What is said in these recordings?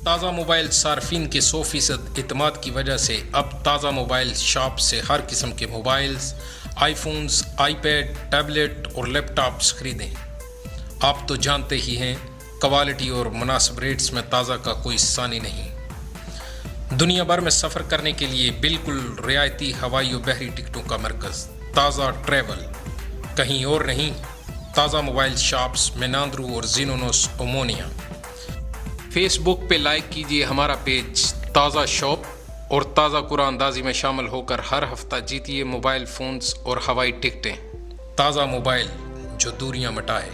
تازہ موبائل صارفین کے 100% اعتماد کی وجہ سے اب تازہ موبائل شاپ سے ہر قسم کے mobiles, iPhones, iPad, tablet اور لیپ ٹاپس خریدیں۔ آپ تو جانتے ہی ہیں کوالٹی اور مناسب ریٹس میں تازہ کا کوئی ثانی نہیں۔ دنیا بھر میں سفر کرنے کے لیے بالکل رعایتی ہوائی و بحری ٹکٹوں کا مرکز تازہ ٹریول، کہیں اور نہیں، تازہ موبائل شاپس میناندرو اور زینونوس اومونیا۔ فیس بک پہ لائک کیجئے ہمارا پیج تازہ شاپ اور تازہ قرآن اندازی میں شامل ہو کر ہر ہفتہ جیتیے موبائل فونز اور ہوائی ٹکٹیں۔ تازہ موبائل جو دوریاں مٹائے۔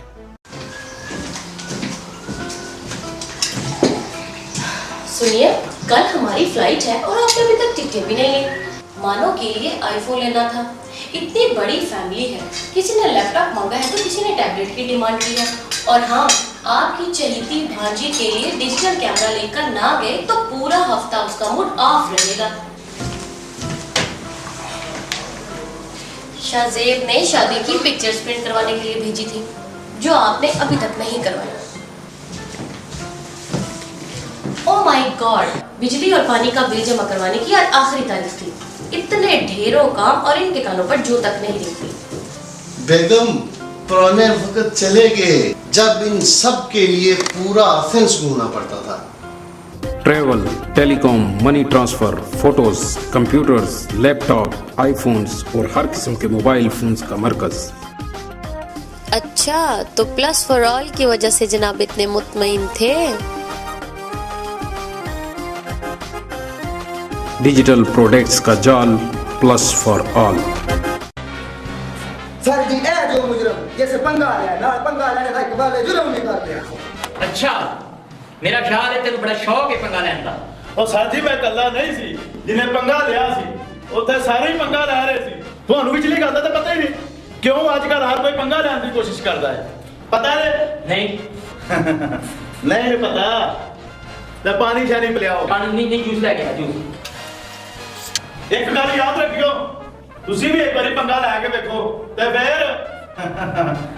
سنیے، کل ہماری فلائٹ ہے اور آپ نے ابھی تک ٹکٹیں بھی نہیں لی۔ مانو کے لیے آئی فون لینا تھا، اتنی بڑی فیملی ہے، کسی نے لیپ ٹاپ مانگا ہے تو کسی نے ٹیبلٹ کی ڈیمانڈ کی ہے، اور ہاں، آپ کی چہیتی بھانجی کے لیے ڈیجیٹل کیمرہ لے کر نہ گئے تو پورا ہفتہ اس کا موڈ آف رہے گا۔ شاہ زیب نے شادی کی پکچرز پرنٹ کروانے کے لیے بھیجی تھی، جو آپ نے ابھی تک نہیں کروائی۔ او مائی گاڈ، بجلی اور پانی کا بل جمع کروانے کی آج آخری تاریخ تھی۔ اتنے ڈھیروں کام اور ان کے کانوں پر جو تک نہیں رکھتی۔ بیگم، پرانے وقت چلے گئے جب ان سب کے لیے پورا ایتھنز گھومنا پڑتا تھا۔ ٹریول، ٹیلی کام، منی ٹرانسفر، فوٹوز، کمپیوٹرز، لیپ ٹاپ، آئی فونز اور ہر قسم کے موبائل فونز کا مرکز۔ اچھا، تو پلس فار آل کی وجہ سے جناب اتنے مطمئن تھے۔ ڈیجیٹل پروڈکٹس کا جال پلس فار آل۔ سر جی، اے جو مجرم جیسے پنگا لیا نا، پنگا لینے کا اقبال ہے، جرم نہیں کرتے ہیں۔ اچھا، میرا خیال ہے تینوں بڑا شوق ہے پنگا لینے کا۔ اور ساتھی میں کلا نہیں سی جنہیں پنگا لیا سی، اتنے سارے ہی پنگا لے رہے سی۔ تمہیں پچھلی گل تو پتہ ہی نہیں کیوں آج کل ہر کوئی پنگا لینے کی کوشش کرتا ہے، پتہ ہے؟ نہیں نہیں پتا تو پانی شانی پلیاؤ۔ پانی نہیں، جوس لے گیا جوس۔ ایک گل یاد رکھیو، تسی بھی ایک باری پنگا لے کے دیکھو تے پھر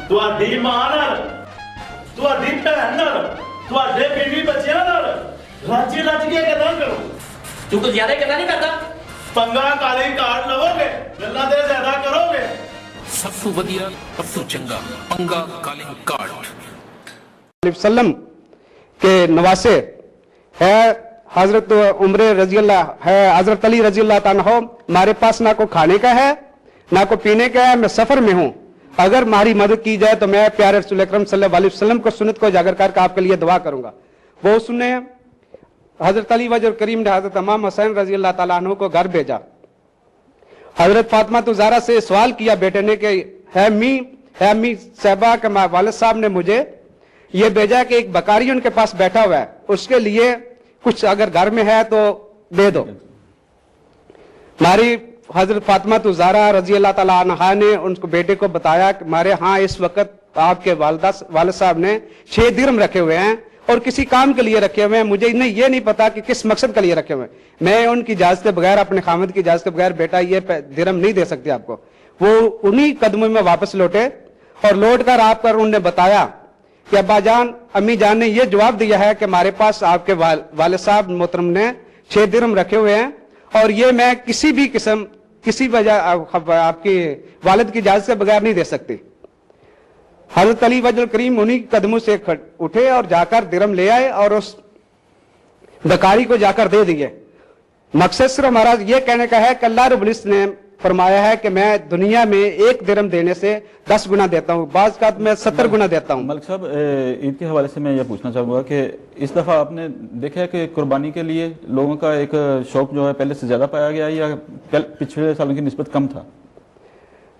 تہاڈی ماں نال، تہاڈی بہن نال، تہاڈے بیوی بچیاں نال رج رج کے گلاں کرو۔ تو کچھ زیادہ گلا نہیں کرتا؟ پنگا کالی کارڈ لو گے، گلاں تے زیادہ کرو گے۔ سب تو ودیا، سب تو چنگا پنگا کالنگ کارڈ۔ علیہ وسلم کے نواسے ہے حضرت عمر رضی اللہ ہے، حضرت علی رضی اللہ تعالیٰ عنہ۔ ہمارے پاس نہ کو کھانے کا ہے نہ کو پینے کا ہے، میں سفر میں ہوں، اگر ہماری مدد کی جائے تو میں پیارے رسول اکرم صلی اللہ علیہ وسلم کو سنت کو اجاگر کر کے آپ کے لیے دعا کروں گا۔ وہ سنیں، حضرت علی وجہ کریم نے حضرت امام حسین رضی اللہ تعالیٰ عنہ کو گھر بھیجا۔ حضرت فاطمہ زہرا سے سوال کیا بیٹے نے کہ ہے امی صاحبہ کہ والد صاحب نے مجھے یہ بھیجا کہ ایک بکاری ان کے پاس بیٹھا ہوا ہے، اس کے لیے کچھ اگر گھر میں ہے تو دے دو۔ ہماری حضرت فاطمہ زہرا رضی اللہ تعالیٰ عنہا نے ان کو بیٹے کو بتایا کہ ہمارے ہاں اس وقت آپ کے والد صاحب نے 6 درہم رکھے ہوئے ہیں اور کسی کام کے لیے رکھے ہوئے ہیں، مجھے یہ نہیں پتا کہ کس مقصد کے لیے رکھے ہوئے ہیں، میں ان کی اجازت کے بغیر، اپنے خامد کی اجازت کے بغیر بیٹا یہ درہم نہیں دے سکتے آپ کو۔ وہ انہی قدموں میں واپس لوٹے اور لوٹ کر آپ پر انہوں نے بتایا کہ ابا جان، امی جان نے یہ جواب دیا ہے کہ ہمارے پاس آپ کے والد صاحب محترم نے 6 درہم رکھے ہوئے ہیں اور یہ میں کسی بھی قسم کسی وجہ آپ کے والد کی اجازت کے بغیر نہیں دے سکتی۔ حضرت علی وجہ کریم انہی قدموں سے اٹھے اور جا کر درہم لے آئے اور اس بکاری کو جا کر دے دیے۔ مقصد صرف ہمارا یہ کہنے کا ہے کہ اللہ رب العزت نے فرمایا ہے کہ میں دنیا میں 1 درہم دینے سے 10 گنا دیتا ہوں، بعض اوقات میں 70 گنا دیتا ہوں۔ ملک صاحب، عید کے حوالے سے میں یہ پوچھنا چاہوں گا کہ اس دفعہ آپ نے دیکھا ہے کہ قربانی کے لیے لوگوں کا ایک شوق جو ہے پہلے سے زیادہ پایا گیا یا پچھلے سالوں کی نسبت کم تھا؟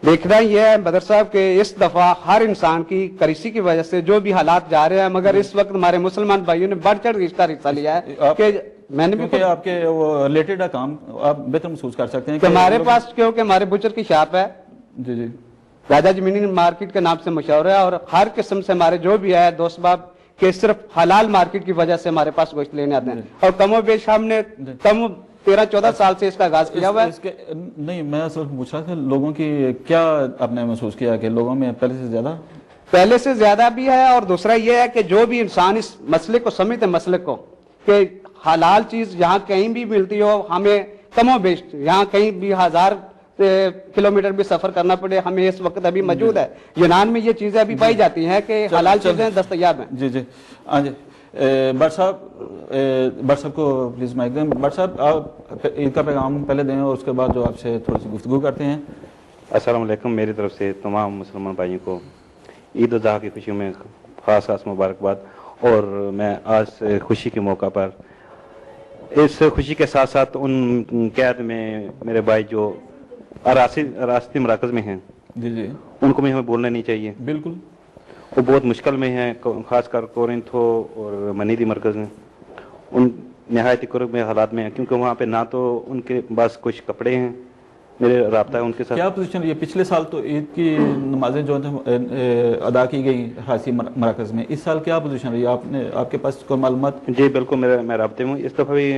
دیکھنا یہ ہے بدر صاحب کہ اس دفعہ ہر انسان کی کریسی کی وجہ سے جو بھی حالات جا رہے ہیں، مگر اس وقت ہمارے مسلمان بھائیوں نے بڑھ چڑھ حصہ لیا ہے کہ میں نے بھی آپ کے وہ ریلیٹڈ کام آپ بہتر محسوس کر سکتے ہیں کہ ہمارے پاس کیونکہ ہمارے بچر کی شاپ ہے، جی جی، راجہ جمینی مارکیٹ کے نام سے مشہور ہے، اور ہر قسم سے ہمارے جو بھی ہے دوست باب کہ صرف حلال مارکیٹ کی وجہ سے ہمارے پاس گوشت لینے آتے ہیں، اور کم و بیش ہم نے 13-14 سال سے اس کا آغاز کیا ہوا ہے۔ نہیں، میں اصل پوچھ رہا تھا لوگوں کی کیا آپ نے محسوس کیا کہ لوگوں میں پہلے سے زیادہ بھی ہے، اور دوسرا یہ ہے کہ جو بھی انسان اس مسئلے کو سمجھتے مسئلے کو کہ हलाल चीज यहाँ कहीं भी मिलती हो, हमें कमो बेश यहाँ कहीं भी 1000 किलोमीटर भी सफर करना पड़े, हमें इस वक्त अभी मौजूद है। यूनान में ये चीजें अभी पाई जाती हैं कि हलाल चीजें दस्तयाब हैं। जी जी हाँ जी। भट्ट साहब को प्लीज माइक दें। भट्ट साहब आप ईद का पैगाम पहले दें और उसके बाद जो आपसे थोड़ी सी गुफ्तगू करते हैं। अस्सलाम वालेकुम। मेरी तरफ से तमाम मुसलमान भाइयों को ईद उज़हा की खुशियों में खास मुबारकबाद। और मैं आज खुशी के मौका पर इस खुशी के साथ साथ उन कैद में मेरे भाई जो रास्ते मराकज़ में हैं जी जी उनको भी हमें बोलना नहीं चाहिए। बिल्कुल, वो बहुत मुश्किल में हैं, खासकर कोरिंथो और मनीदी मरकज़ में उन नहायत कुर्ब में हालात में हैं, क्योंकि वहाँ पे ना तो उनके पास कुछ कपड़े हैं। मेरे राब्ता है उनके साथ। क्या पोजीशन रही है? पिछले साल तो ईद की नमाजें जो अदा की गई हासी मराकज़ में, इस साल क्या पोजीशन रही है? आपके पास कोई मालूमात? जी बिल्कुल, मैं राब्ते में। इस दफ़ा भी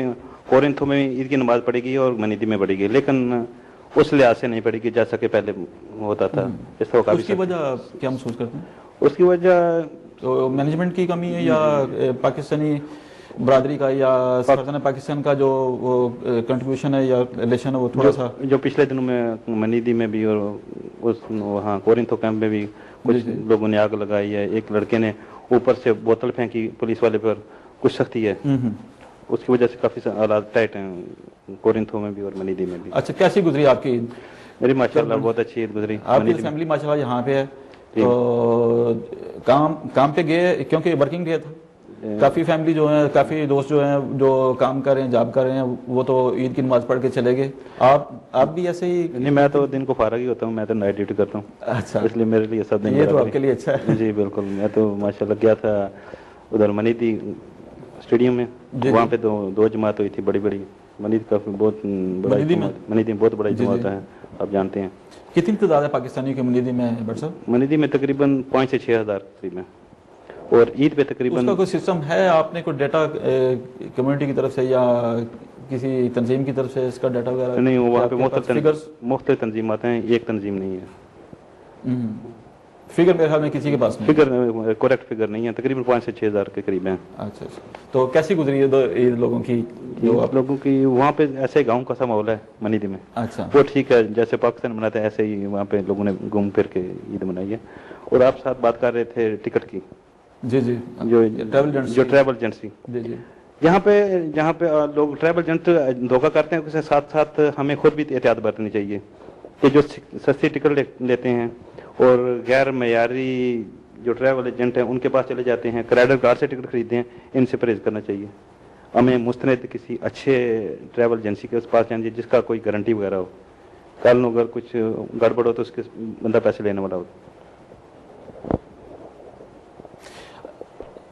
कोरिंथो में ईद की नमाज पड़ेगी और मनीदी में पड़ेगी, लेकिन उस लिहाज से नहीं पड़ेगी जैसा कि पहले होता था। इस दफ़ा उसकी वजह क्या महसूस करते हैं? उसकी वजह तो मैनेजमेंट की कमी है या पाकिस्तानी बरादरी का या सल्तनत पाकिस्तान का जो वो कंट्रीब्यूशन है या रिलेशन है वो थोड़ा सा जो पिछले दिनों में मनीदी में भी और उस वहाँ कोरिंथो कैंप में भी कुछ लोगों ने आग लगाई है। एक लड़के ने ऊपर से बोतल फेंकी पुलिस वाले पर, कुछ सख्ती है। उसकी वजह से काफ़ी हालात टाइट हैं कोरिंथो में भी और मनीदी में भी। अच्छा, कैसी गुजरी आपकी ईद? मेरी माशाल्लाह बहुत अच्छी ईद गुजरी। आपकी फैमिली माशाल्लाह यहाँ पे है, तो काम पे गए क्योंकि वर्किंग डे था। काफ़ी फैमिली जो है, काफ़ी दोस्त जो हैं जो काम कर रहे हैं, जॉब कर रहे हैं, वो तो ईद की नमाज पढ़ के चले गए। आप भी ऐसे ही? नहीं, मैं तो दिन को फारग ही होता हूँ, मैं तो नाइट ड्यूटी करता हूँ। अच्छा, इसलिए मेरे लिए सब दिन ये तो आपके लिए अच्छा है। जी बिल्कुल। मैं तो माशाल्लाह गया था उधर मनीदी स्टेडियम में, वहाँ पे दो जमात हुई थी बड़ी बड़ी। मनीदी का बहुत बड़ा मनीदी में बहुत बड़ा जमात है, आप जानते हैं। कितनी तादाद है पाकिस्तानियों की मनीदी में भट्ट साहब? मनीदी में तकरीबन 5 से 6 हज़ार करीब है, और ईद पे तकरीबन। उसका कोई सिस्टम है? आपने कोई डाटा कम्युनिटी की तरफ से या किसी तंजीम की तरफ से इसका डाटा वगैरह? नहीं, वहाँ पे मुख्तलिफ तंजीमात हैं, एक तंजीम नहीं है। फिगर मेरे ख्याल में किसी के पास नहीं। फिगर करेक्ट फिगर नहीं है, तकरीबन 5 से 6 हज़ार के करीब हैं। अच्छा, तो कैसी गुजरी है ईद लोगों की? जो आप लोगों की वहाँ पे ऐसे गांव का सा माहौल है मनीदी में। अच्छा, वो ठीक है, जैसे पाकिस्तान मनाते हैं ऐसे ही वहाँ पे लोगों ने घूम फिर के ईद मनाई है। और आप साथ बात कर रहे थे टिकट की। जी जी, जो ट्रैवल एजेंसी जी जी, जहाँ पे लोग ट्रैवल एजेंट धोखा करते हैं, उसके साथ साथ हमें खुद भी एहतियात बरतनी चाहिए कि जो सस्ती टिकट लेते हैं और गैर मयारी जो ट्रैवल एजेंट हैं उनके पास चले जाते हैं, क्रेडिट कार्ड से टिकट खरीदते हैं, इनसे परहेज करना चाहिए। हमें मुस्तनद किसी अच्छे ट्रैवल एजेंसी के पास जाना चाहिए जिसका कोई गारंटी वगैरह हो। कल अगर कुछ गड़बड़ हो तो उसके बंदा पैसे लेने वाला हो।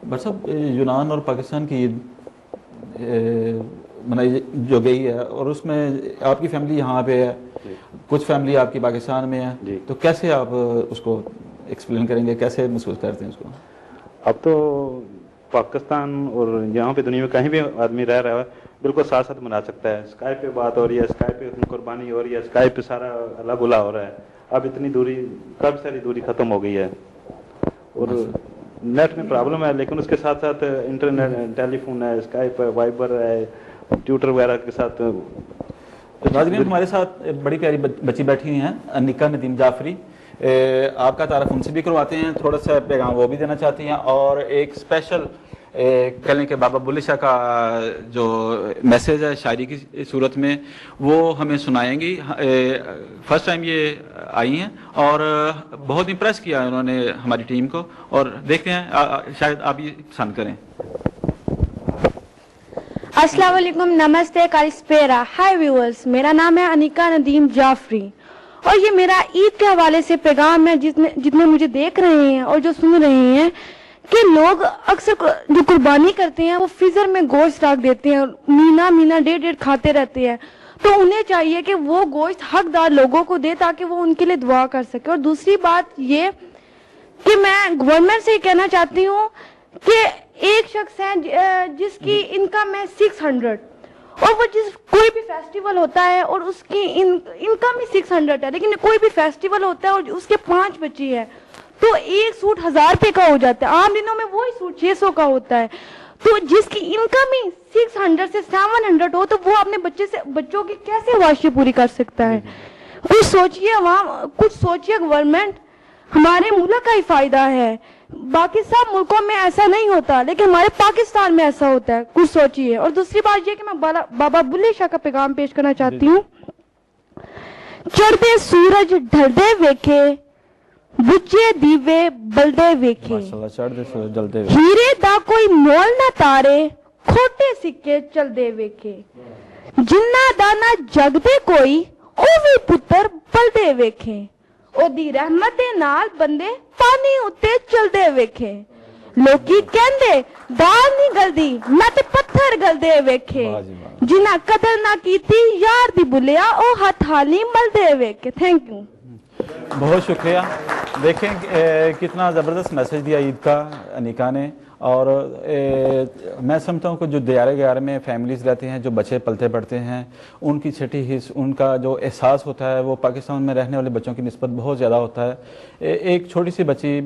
भट्ट साहब, यूनान और पाकिस्तान की ईद मनाई जो गई है और उसमें आपकी फैमिली यहाँ पे है, कुछ फैमिली आपकी पाकिस्तान में है, तो कैसे आप उसको एक्सप्लेन करेंगे, कैसे महसूस करते हैं उसको? अब तो पाकिस्तान और यहाँ पे दुनिया में कहीं भी आदमी रह रहा है बिल्कुल साथ साथ मना सकता है। स्काइप पे बात हो रही है, स्काइप पे कुर्बानी हो रही है, स्काइप पे सारा अल्लाह गुला हो रहा है। अब इतनी दूरी, काफ़ी सारी दूरी खत्म हो गई है और नेट में प्रॉब्लम है, लेकिन उसके साथ साथ इंटरनेट, टेलीफोन है, स्काइप है, वाइबर है, ट्विटर वगैरह के साथ। नाज़रीन, हमारे साथ बड़ी प्यारी बच्ची बैठी हुई हैं, अनिका नदीम जाफरी। आपका तारफ़ उनसे भी करवाते हैं, थोड़ा सा पैगाम वो भी देना चाहती हैं और एक स्पेशल कह लें कि बाबा बुल्ले शाह का जो मैसेज है शायरी की सूरत में वो हमें सुनाएंगी। फर्स्ट टाइम ये आई हैं और बहुत इम्प्रेस किया है उन्होंने हमारी टीम को, और देखते हैं शायद आप ये पसंद करें। अस्सलाम वालेकुम, नमस्ते, कालिस्पेरा, हाय व्यूअर्स। मेरा नाम है अनिका नदीम जाफरी और ये मेरा ईद के हवाले से पैगाम है जितने मुझे देख रहे हैं और जो सुन रहे हैं कि लोग अक्सर जो कुर्बानी करते हैं वो फ्रीजर में गोश्त रख देते हैं, महीना डेढ़ खाते रहते हैं, तो उन्हें चाहिए कि वो गोश्त हकदार लोगों को दे ताकि वो उनके लिए दुआ कर सके। और दूसरी बात ये कि मैं गवर्नमेंट से कहना चाहती हूँ कि एक शख्स है जिसकी इनकम है 600 और वो जिस कोई भी फेस्टिवल होता है और उसकी इनकम ही 600 है, लेकिन कोई भी फेस्टिवल होता है और उसके 5 बच्चे हैं तो एक सूट 1000 रुपए का हो जाता है। आम दिनों में वही सूट 600 का होता है। तो जिसकी इनकम ही 600 से 700 हो तो वो अपने बच्चों की कैसे ख्वाहिशें पूरी कर सकता है? कुछ सोचिए वहाँ, कुछ सोचिए गवर्नमेंट, हमारे मुल्क का ही फायदा है, बाकी सब मुल्कों में ऐसा नहीं होता लेकिन हमारे पाकिस्तान में ऐसा होता है, कुछ सोचिए। और दूसरी बात ये कि मैं बाबा बुल्ले शाह का पैगाम पेश करना चाहती हूँ। चढ़ते सूरज ढलते वेखे, बुझे दीवे बलदे वेखे, चढ़ते सूरज जलते हीरे दा कोई मोल ना तारे, खोटे सिक्के चलदे वेखे, जिन्ना दा ना जगदे कोई, ओ भी पुत्र बलदे वेखे, ओदी रहमत दे नाल बंदे पानी उत्ते चलदे वेखे, लोकी कहंदे दाल नहीं गलदी मैं ते पत्थर गलदे वेखे, जिन्ना कदर ना कीती यार दी बुलिया ओ हथ हाली मलदे वेखे। Thank you. बहुत शुक्रिया। देखें कितना ज़बरदस्त मैसेज दिया ईद का अनिका ने। और मैं समझता हूँ कि जो दियारे गयारे में फैमिलीज़ रहते हैं, जो बच्चे पलते पड़ते हैं, उनकी छठी हिस्स, उनका जो एहसास होता है वो पाकिस्तान में रहने वाले बच्चों की निस्बत बहुत ज़्यादा होता है। एक छोटी सी बच्ची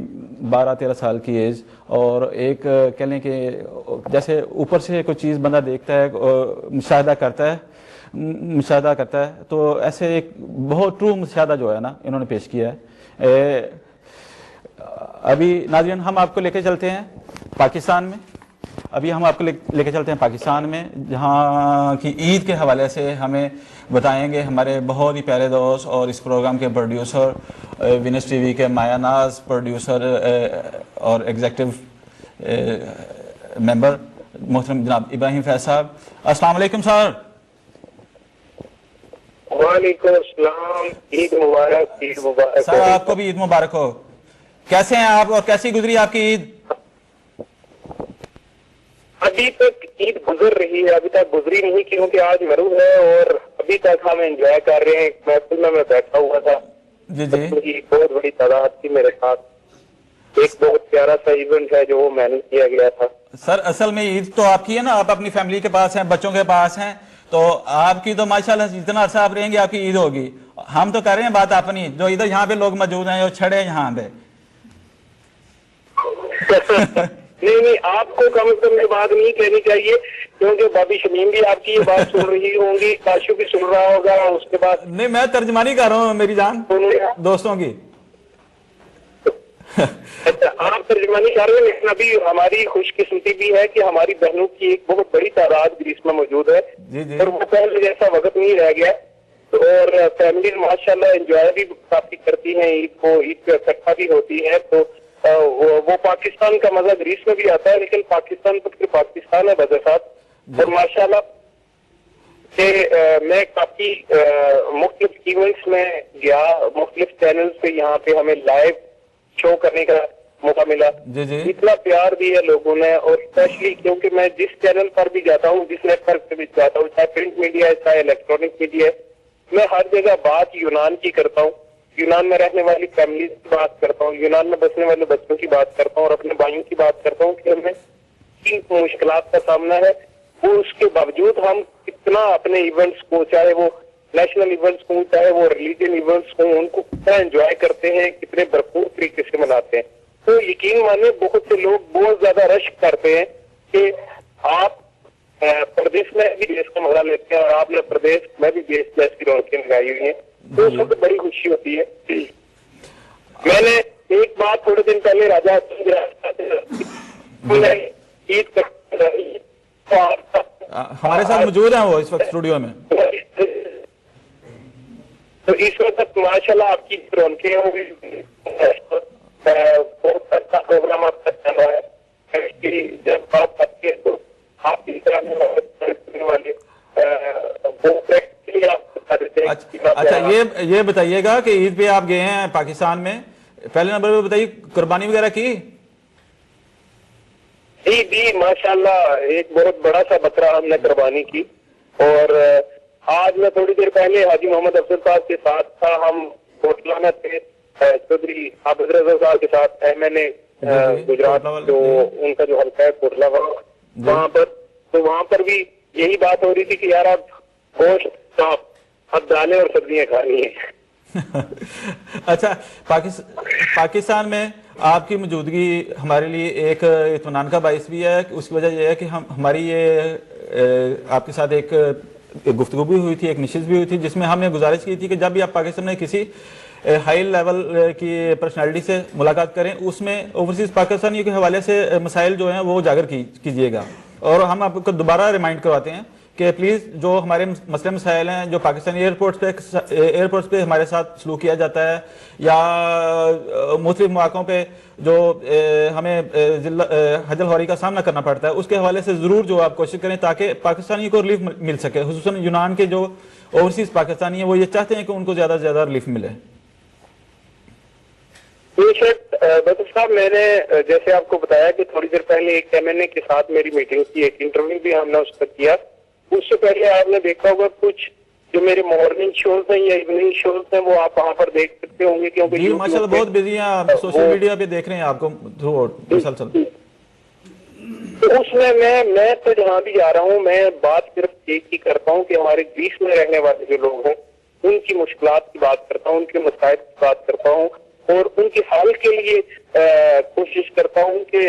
12-13 साल की एज, और एक कह लें कि जैसे ऊपर से कोई चीज़ बंदा देखता है, मुशाहिदा करता है, तो ऐसे एक बहुत ट्रू मुशाहिदा जो है ना इन्होंने पेश किया है। अभी नाज़रीन हम आपको लेके चलते हैं पाकिस्तान में। अभी हम आपको लेके चलते हैं पाकिस्तान में, जहाँ की ईद के हवाले से हमें बताएंगे हमारे बहुत ही प्यारे दोस्त और इस प्रोग्राम के प्रोड्यूसर, विनस टीवी के माया नाज प्रोड्यूसर और एग्जीक्यूटिव मेंबर मोहतरम जनाब इब्राहिम फैज साहब। अस्सलाम वालेकुम सर। वालेकुम अस्सलाम। ईद मुबारक। ईद मुबारक सर, आपको भी ईद मुबारक हो। कैसे हैं आप और कैसी गुजरी आपकी ईद? अभी तक ईद गुजर रही है, अभी तक गुजरी नहीं क्योंकि आज मरू है और अभी तक हम एंजॉय कर रहे हैं। महफिल में मैं बैठा हुआ था, जी जी, तो बहुत बड़ी तादाद थी मेरे साथ। एक बहुत प्यारा सा इवेंट है जो मैनेज किया गया था। सर असल में ईद तो आपकी है ना, आप अपनी फैमिली के पास हैं, बच्चों के पास हैं, तो आपकी तो माशाल्लाह जितना अर्सा आप रहेंगे आपकी ईद होगी। हम तो कर रहे हैं बात अपनी, जो इधर यहाँ पे लोग मौजूद हैं, जो छड़े हैं यहाँ पे। नहीं, आपको कम से कम ये बात नहीं कहनी चाहिए क्योंकि भाभी शमीम भी आपकी ये बात सुन रही होंगी, काशु भी सुन रहा होगा। उसके बाद नहीं, मैं तर्जमानी कर रहा हूँ मेरी जान दोस्तों की। अच्छा, आप तर्जमानी कर रहे हैं, लेकिन अभी हमारी खुशकिस्मती भी है कि हमारी बहनों की एक बहुत बड़ी तादाद ग्रीस में मौजूद है। जी जी। और वो पहले जैसा वक्त नहीं रह गया, और फैमिली माशाल्लाह एंजॉय भी काफी करती हैं ईद को, ईद पे इकट्ठा भी होती है। तो वो पाकिस्तान का मजा ग्रीस में भी आता है, लेकिन पाकिस्तान तो फिर पाकिस्तान है बज़ात। और माशाल्लाह मैं काफी मुख्तलिफ इवेंट्स में गया, मुख्तलिफ चैनल्स पे यहाँ पे हमें लाइव शो करने का मौका मिला। जी जी। इतना प्यार दिया लोगों ने, और स्पेशली क्योंकि मैं जिस चैनल पर भी जाता हूँ, जिस नेटवर्क पे भी जाता हूँ, चाहे प्रिंट मीडिया है चाहे इलेक्ट्रॉनिक मीडिया है, मैं हर जगह बात यूनान की करता हूँ, यूनान में रहने वाली फैमिली की बात करता हूँ, यूनान में बसने वाले बच्चों की बात करता हूँ और अपने भाइयों की बात करता हूँ कि हमें किन मुश्किलात का सामना है। वो उसके बावजूद हम कितना अपने इवेंट्स को, चाहे वो नेशनल इवेंट्स को, चाहे वो रिलीजियन इवेंट्स को, उनको कितना एंजॉय करते हैं, कितने भरपूर तरीके से मनाते हैं। तो यकीन माने बहुत से लोग बहुत ज्यादा रश करते हैं कि आप प्रदेश में भी देश का मजा लेते हैं और आपने प्रदेश में भी देश जैसी रौनकें लगाई हुई है, तो उस वक्त बड़ी खुशी होती है। मैंने एक बात थोड़े दिन पहले राजा ईद हमारे साथ मौजूद हैं वो इस वक्त स्टूडियो में। तो इस वक्त माशाल्लाह आपकी रौनकें हो गई, बहुत अच्छा प्रोग्राम आपका चल रहा है कि जब बात करती है तो आप इस तरह वाले वो प्रैक्टिकली आप बता देते हैं। अच्छा, ये बताइएगा कि ईद पे आप गए हैं पाकिस्तान में, पहले नंबर पे बताइए कुर्बानी वगैरह की? जी माशाल्लाह एक बहुत बड़ा सा बकरा हमने कुर्बानी की। और आज मैं थोड़ी देर पहले हाजी मोहम्मद अफजल साहब के साथ था, हम कोटला में थे, चौधरी आबिद रजा साहब के साथ है। मैंने गुजरात जो उनका जो हल्का है कोटला वहाँ पर, तो वहाँ पर भी यही बात हो रही थी कि यार आप गोश्त साफ, अब दालें और सब्जियां खानी है। अच्छा, पाकिस्तान में آپ کی موجودگی ہمارے لیے ایک اطمینان کا باعث بھی ہے. اس کی وجہ یہ ہے کہ ہماری یہ آپ کے ساتھ ایک گفتگو بھی ہوئی تھی, ایک نشست بھی ہوئی تھی, جس میں ہم نے گزارش کی تھی کہ جب بھی آپ پاکستان میں کسی ہائی لیول کی پرسنالٹی سے ملاقات کریں, اس میں اوورسیز پاکستانیوں کے حوالے سے مسائل جو ہیں وہ اجاگر کیجیے گا. اور ہم آپ کو دوبارہ ریمائنڈ کرواتے ہیں کہ پلیز جو ہمارے مسئلے مسائل ہیں, جو پاکستانی ایئرپورٹس پہ ہمارے ساتھ سلوک کیا جاتا ہے, یا مختلف مواقعوں پہ جو ہمیں حجل خواری کا سامنا کرنا پڑتا ہے, اس کے حوالے سے ضرور جو آپ کوشش کریں تاکہ پاکستانیوں کو ریلیف مل سکے. خصوصاً یونان کے جو اوورسیز پاکستانی ہیں وہ یہ چاہتے ہیں کہ ان کو زیادہ سے زیادہ ریلیف ملے. ڈاکٹر صاحب, میں نے جیسے آپ کو بتایا کہ تھوڑی دیر پہلے ایک MNA کے ساتھ میری میٹنگ کی, ایک انٹرویو بھی ہم نے اس پر کیا. اس سے پہلے آپ نے دیکھا ہوگا کچھ جو میرے مارننگ شوز ہیں یا ایوننگ شوز ہیں وہ آپ وہاں پر دیکھ سکتے ہوں گے, کیونکہ جی ماشاءاللہ بہت بزی ہیں آپ, سوشل میڈیا پہ دیکھ رہے ہیں آپ کو تھرو آؤٹ مسلسل. تو اس میں تو جہاں بھی جا رہا ہوں میں بات صرف ایک ہی کرتا ہوں کہ ہمارے گریس میں رہنے والے جو لوگ ہیں ان کی مشکلات کی بات کرتا ہوں, ان کے مسائل کی بات کرتا ہوں, اور ان کے حل کے لیے کوشش کرتا ہوں کہ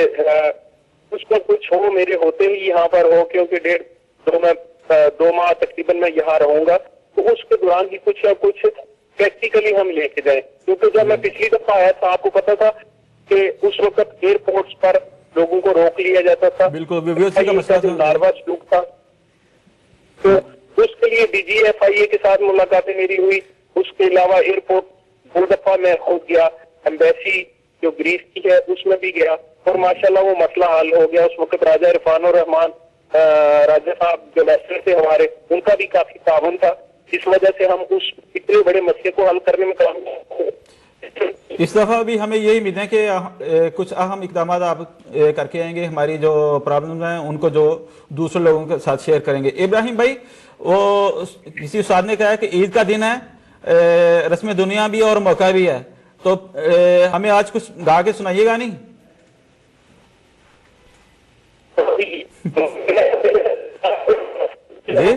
کچھ نہ کچھ ہو میرے ہوتے ہی یہاں پر ہو, کیونکہ 2 ماہ تقریباً میں یہاں رہوں گا, تو اس کے دوران بھی کچھ نہ کچھ پریکٹیکلی ہم لے کے جائیں. کیونکہ جب میں پچھلی دفعہ آیا تھا آپ کو پتا تھا کہ اس وقت ایئرپورٹس پر لوگوں کو روک لیا جاتا تھا, بالکل ناروا سلوک تھا. تو اس کے لیے DGFIA کے ساتھ ملاقاتیں میری ہوئی. اس کے علاوہ ایئرپورٹ 2 دفعہ میں خود گیا, ایمبیسی جو گریس کی ہے اس میں بھی گیا, اور ماشاءاللہ وہ مسئلہ حل ہو گیا. اس وقت راجہ عرفان الرحمان راجہ صاحب جو لیسٹر تھے ہمارے, ان کا بھی کافی تعاون تھا, اس وجہ سے ہم اس اتنے بڑے مسئلے کو حل کرنے میں کامیاب. اس دفعہ بھی ہمیں یہی امید ہے کہ کچھ اہم اقدامات آپ کر کے آئیں گے, ہماری جو پرابلمز ہیں ان کو جو دوسرے لوگوں کے ساتھ شیئر کریں گے. ابراہیم بھائی, وہ کسی استاد نے کہا ہے کہ عید کا دن ہے, رسم دنیا بھی اور موقع بھی ہے, تو ہمیں آج کچھ گا کے سنائیے گا نہیں؟ جی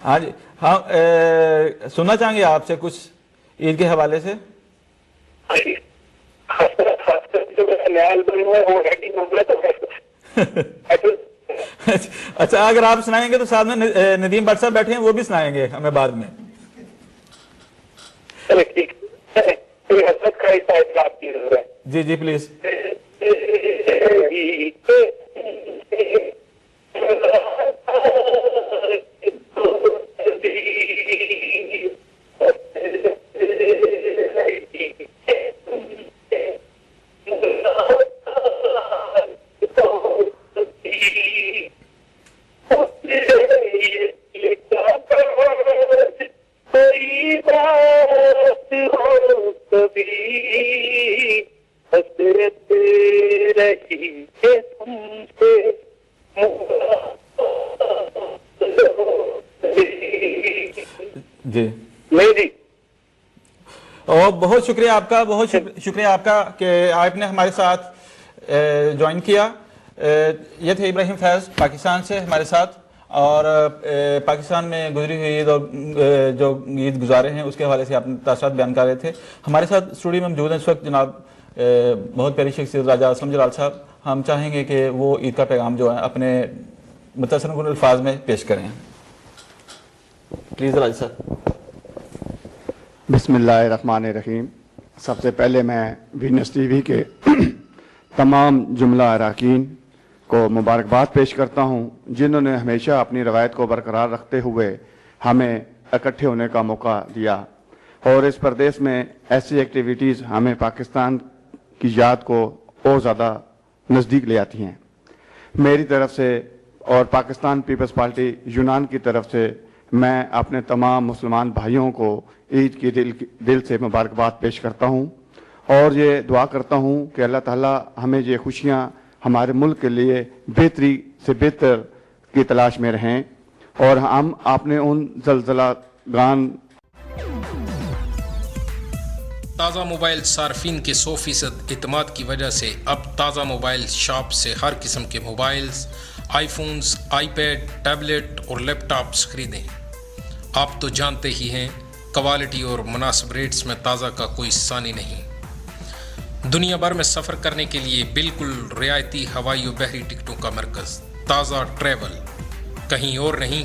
ہاں جی, ہاں سننا چاہیں گے آپ سے کچھ عید کے حوالے سے. اچھا, اگر آپ سنائیں گے تو ساتھ میں ندیم بٹ صاحب بیٹھے ہیں, وہ بھی سنائیں گے ہمیں بعد میں. جی جی پلیز. جی جی اور بہت شکریہ آپ کا, بہت شکریہ آپ کا کہ آپ نے ہمارے ساتھ جوائن کیا. یہ تھے ابراہیم فیض پاکستان سے ہمارے ساتھ, اور پاکستان میں گزری ہوئی عید اور جو عید گزارے ہیں اس کے حوالے سے آپ نے تاثرات بیان کر رہے تھے. ہمارے ساتھ اسٹوڈیو میں موجود ہیں اس وقت جناب بہت پیاری شخصیت راجہ اسلم جلال صاحب. ہم چاہیں گے کہ وہ عید کا پیغام جو ہے اپنے متاثر کن الفاظ میں پیش کریں. پلیز راجہ صاحب. بسم اللہ الرحمن الرحیم. سب سے پہلے میں وینس ٹی وی کے تمام جملہ اراکین کو مبارکباد پیش کرتا ہوں, جنہوں نے ہمیشہ اپنی روایت کو برقرار رکھتے ہوئے ہمیں اکٹھے ہونے کا موقع دیا, اور اس پردیس میں ایسی ایکٹیویٹیز ہمیں پاکستان کی یاد کو اور زیادہ نزدیک لے آتی ہیں. میری طرف سے اور پاکستان پیپلز پارٹی یونان کی طرف سے میں اپنے تمام مسلمان بھائیوں کو عید کی دل سے مبارکباد پیش کرتا ہوں, اور یہ دعا کرتا ہوں کہ اللہ تعالیٰ ہمیں یہ خوشیاں ہمارے ملک کے لیے بہتری سے بہتر کی تلاش میں رہیں, اور ہم اپنے ان زلزلہ گان تازہ موبائل صارفین کے 100% اعتماد کی وجہ سے اب تازہ موبائل شاپ سے ہر قسم کے mobiles, iPhones, iPad, tablet اور لیپ ٹاپس خریدیں. آپ تو جانتے ہی ہیں क्वालिटी और मुनासिब रेट्स में ताज़ा का कोई सानी नहीं। दुनिया भर में सफ़र करने के लिए बिल्कुल रियायती हवाई और बहरी टिकटों का मरकज़ ताज़ा ट्रैवल, कहीं और नहीं,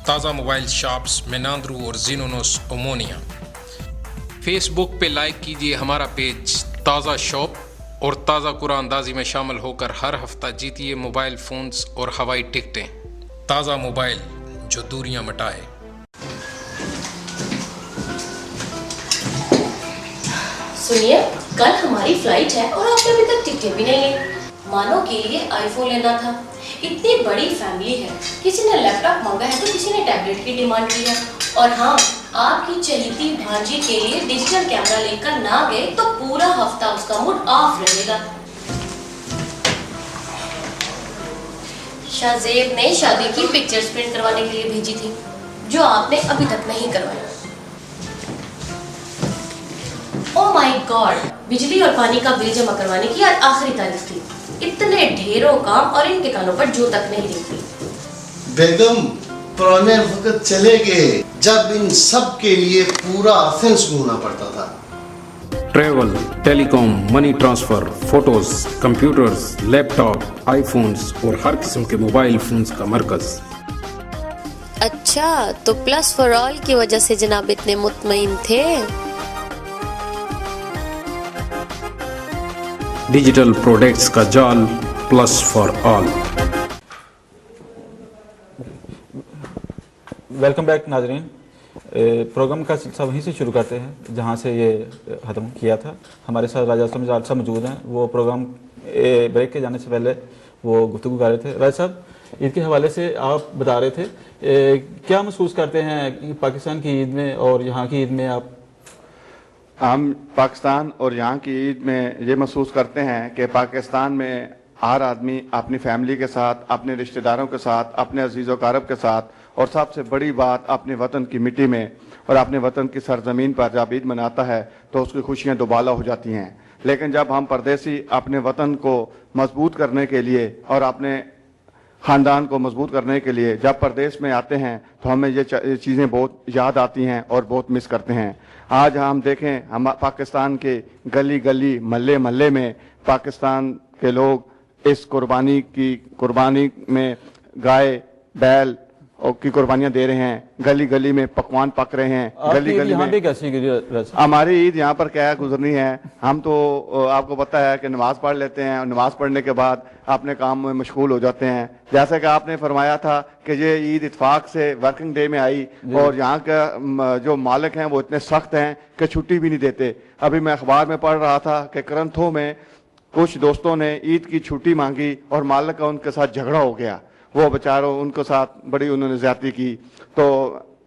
ताज़ा मोबाइल शॉप्स मेनांद्रू और ज़ीनोनोस ओमोनिया। फेसबुक पे लाइक कीजिए हमारा पेज ताज़ा शॉप और ताज़ा कुरानदाजी में शामिल होकर हर हफ्ता जीतिए मोबाइल फ़ोन्स और हवाई टिकटें। ताज़ा मोबाइल जो दूरियां मिटाए। सुनिए, कल हमारी फ्लाइट है और आपने अभी तक टिकटें भी नहीं ली। मानो के लिए आईफोन लेना था। इतनी बड़ी फैमिली है, किसी ने लैपटॉप मांगा है तो किसी ने टैबलेट की डिमांड की है। और हाँ, आपकी चहेती भांजी के लिए डिजिटल कैमरा लेकर ना गए तो पूरा हफ्ता उसका मूड ऑफ रहेगा। शाहजेब ने शादी की पिक्चर्स प्रिंट करवाने के लिए भेजी थी, जो आपने अभी तक नहीं करवाई। ओह माय गॉड, बिजली और पानी का बिल जमा करवाने की आज आखिरी तारीख थी। इतने ढेरों काम और इनके कानों पर जू तक नहीं दिखती। बेगम, पुराने वक्त चले गए जब इन सब के लिए पूरा एथेंस घूमना पड़ता था। Travel, telecom, money transfer, photos, computers, laptop, iPhones और हर किस्म के मोबाइल फ़ोन्स का मरकज़। अच्छा, तो प्लस फॉर ऑल की वजह से जनाब इतने मुतमईन थे। डिजिटल प्रोडक्ट्स का जाल plus for all. Welcome back नाजरीन। प्रोग्राम का सिलसिला वहीं से शुरू करते हैं जहां से ये ख़त्म किया था। हमारे साथ राजा साहब मौजूद हैं। वो प्रोग्राम ब्रेक के जाने से पहले वो गुफ्तगू कर रहे थे। राजा साहब, ईद के हवाले से आप बता रहे थे, क्या महसूस करते हैं पाकिस्तान की ईद में और यहाँ की ईद में? आप हम पाकिस्तान और यहाँ की ईद में ये महसूस करते हैं कि पाकिस्तान में हर आदमी अपनी फैमिली के साथ, अपने रिश्तेदारों के साथ, अपने अजीज़ कारब के साथ, और सबसे बड़ी बात अपने वतन की मिट्टी में और अपने वतन की सरजमीन पर जब ईद मनाता है तो उसकी खुशियाँ दोबाला हो जाती हैं। लेकिन जब हम परदेसी अपने वतन को मजबूत करने के लिए और अपने ख़ानदान को मजबूत करने के लिए जब परदेश में आते हैं तो हमें ये चीज़ें बहुत याद आती हैं और बहुत मिस करते हैं। आज हम देखें, हम पाकिस्तान के गली गली महल्ले महल्ले में पाकिस्तान के लोग इस कुर्बानी में गाय बैल की कुर्बानियां दे रहे हैं। गली गली में पकवान पक रहे हैं। गली गली में कैसी हमारी ईद यहाँ पर क्या गुजरनी है? हम तो आपको पता है कि नमाज पढ़ लेते हैं और नमाज पढ़ने के बाद अपने काम में मशगूल हो जाते हैं। जैसे कि आपने फरमाया था कि ये ईद इत्फाक से वर्किंग डे में आई और यहाँ का जो मालिक हैं वो इतने सख्त हैं कि छुट्टी भी नहीं देते। अभी मैं अखबार में पढ़ रहा था कि करंथों में कुछ दोस्तों ने ईद की छुट्टी मांगी और मालिक का उनके साथ झगड़ा हो गया। वो बेचारों उनके साथ बड़ी उन्होंने ज्यादती की। तो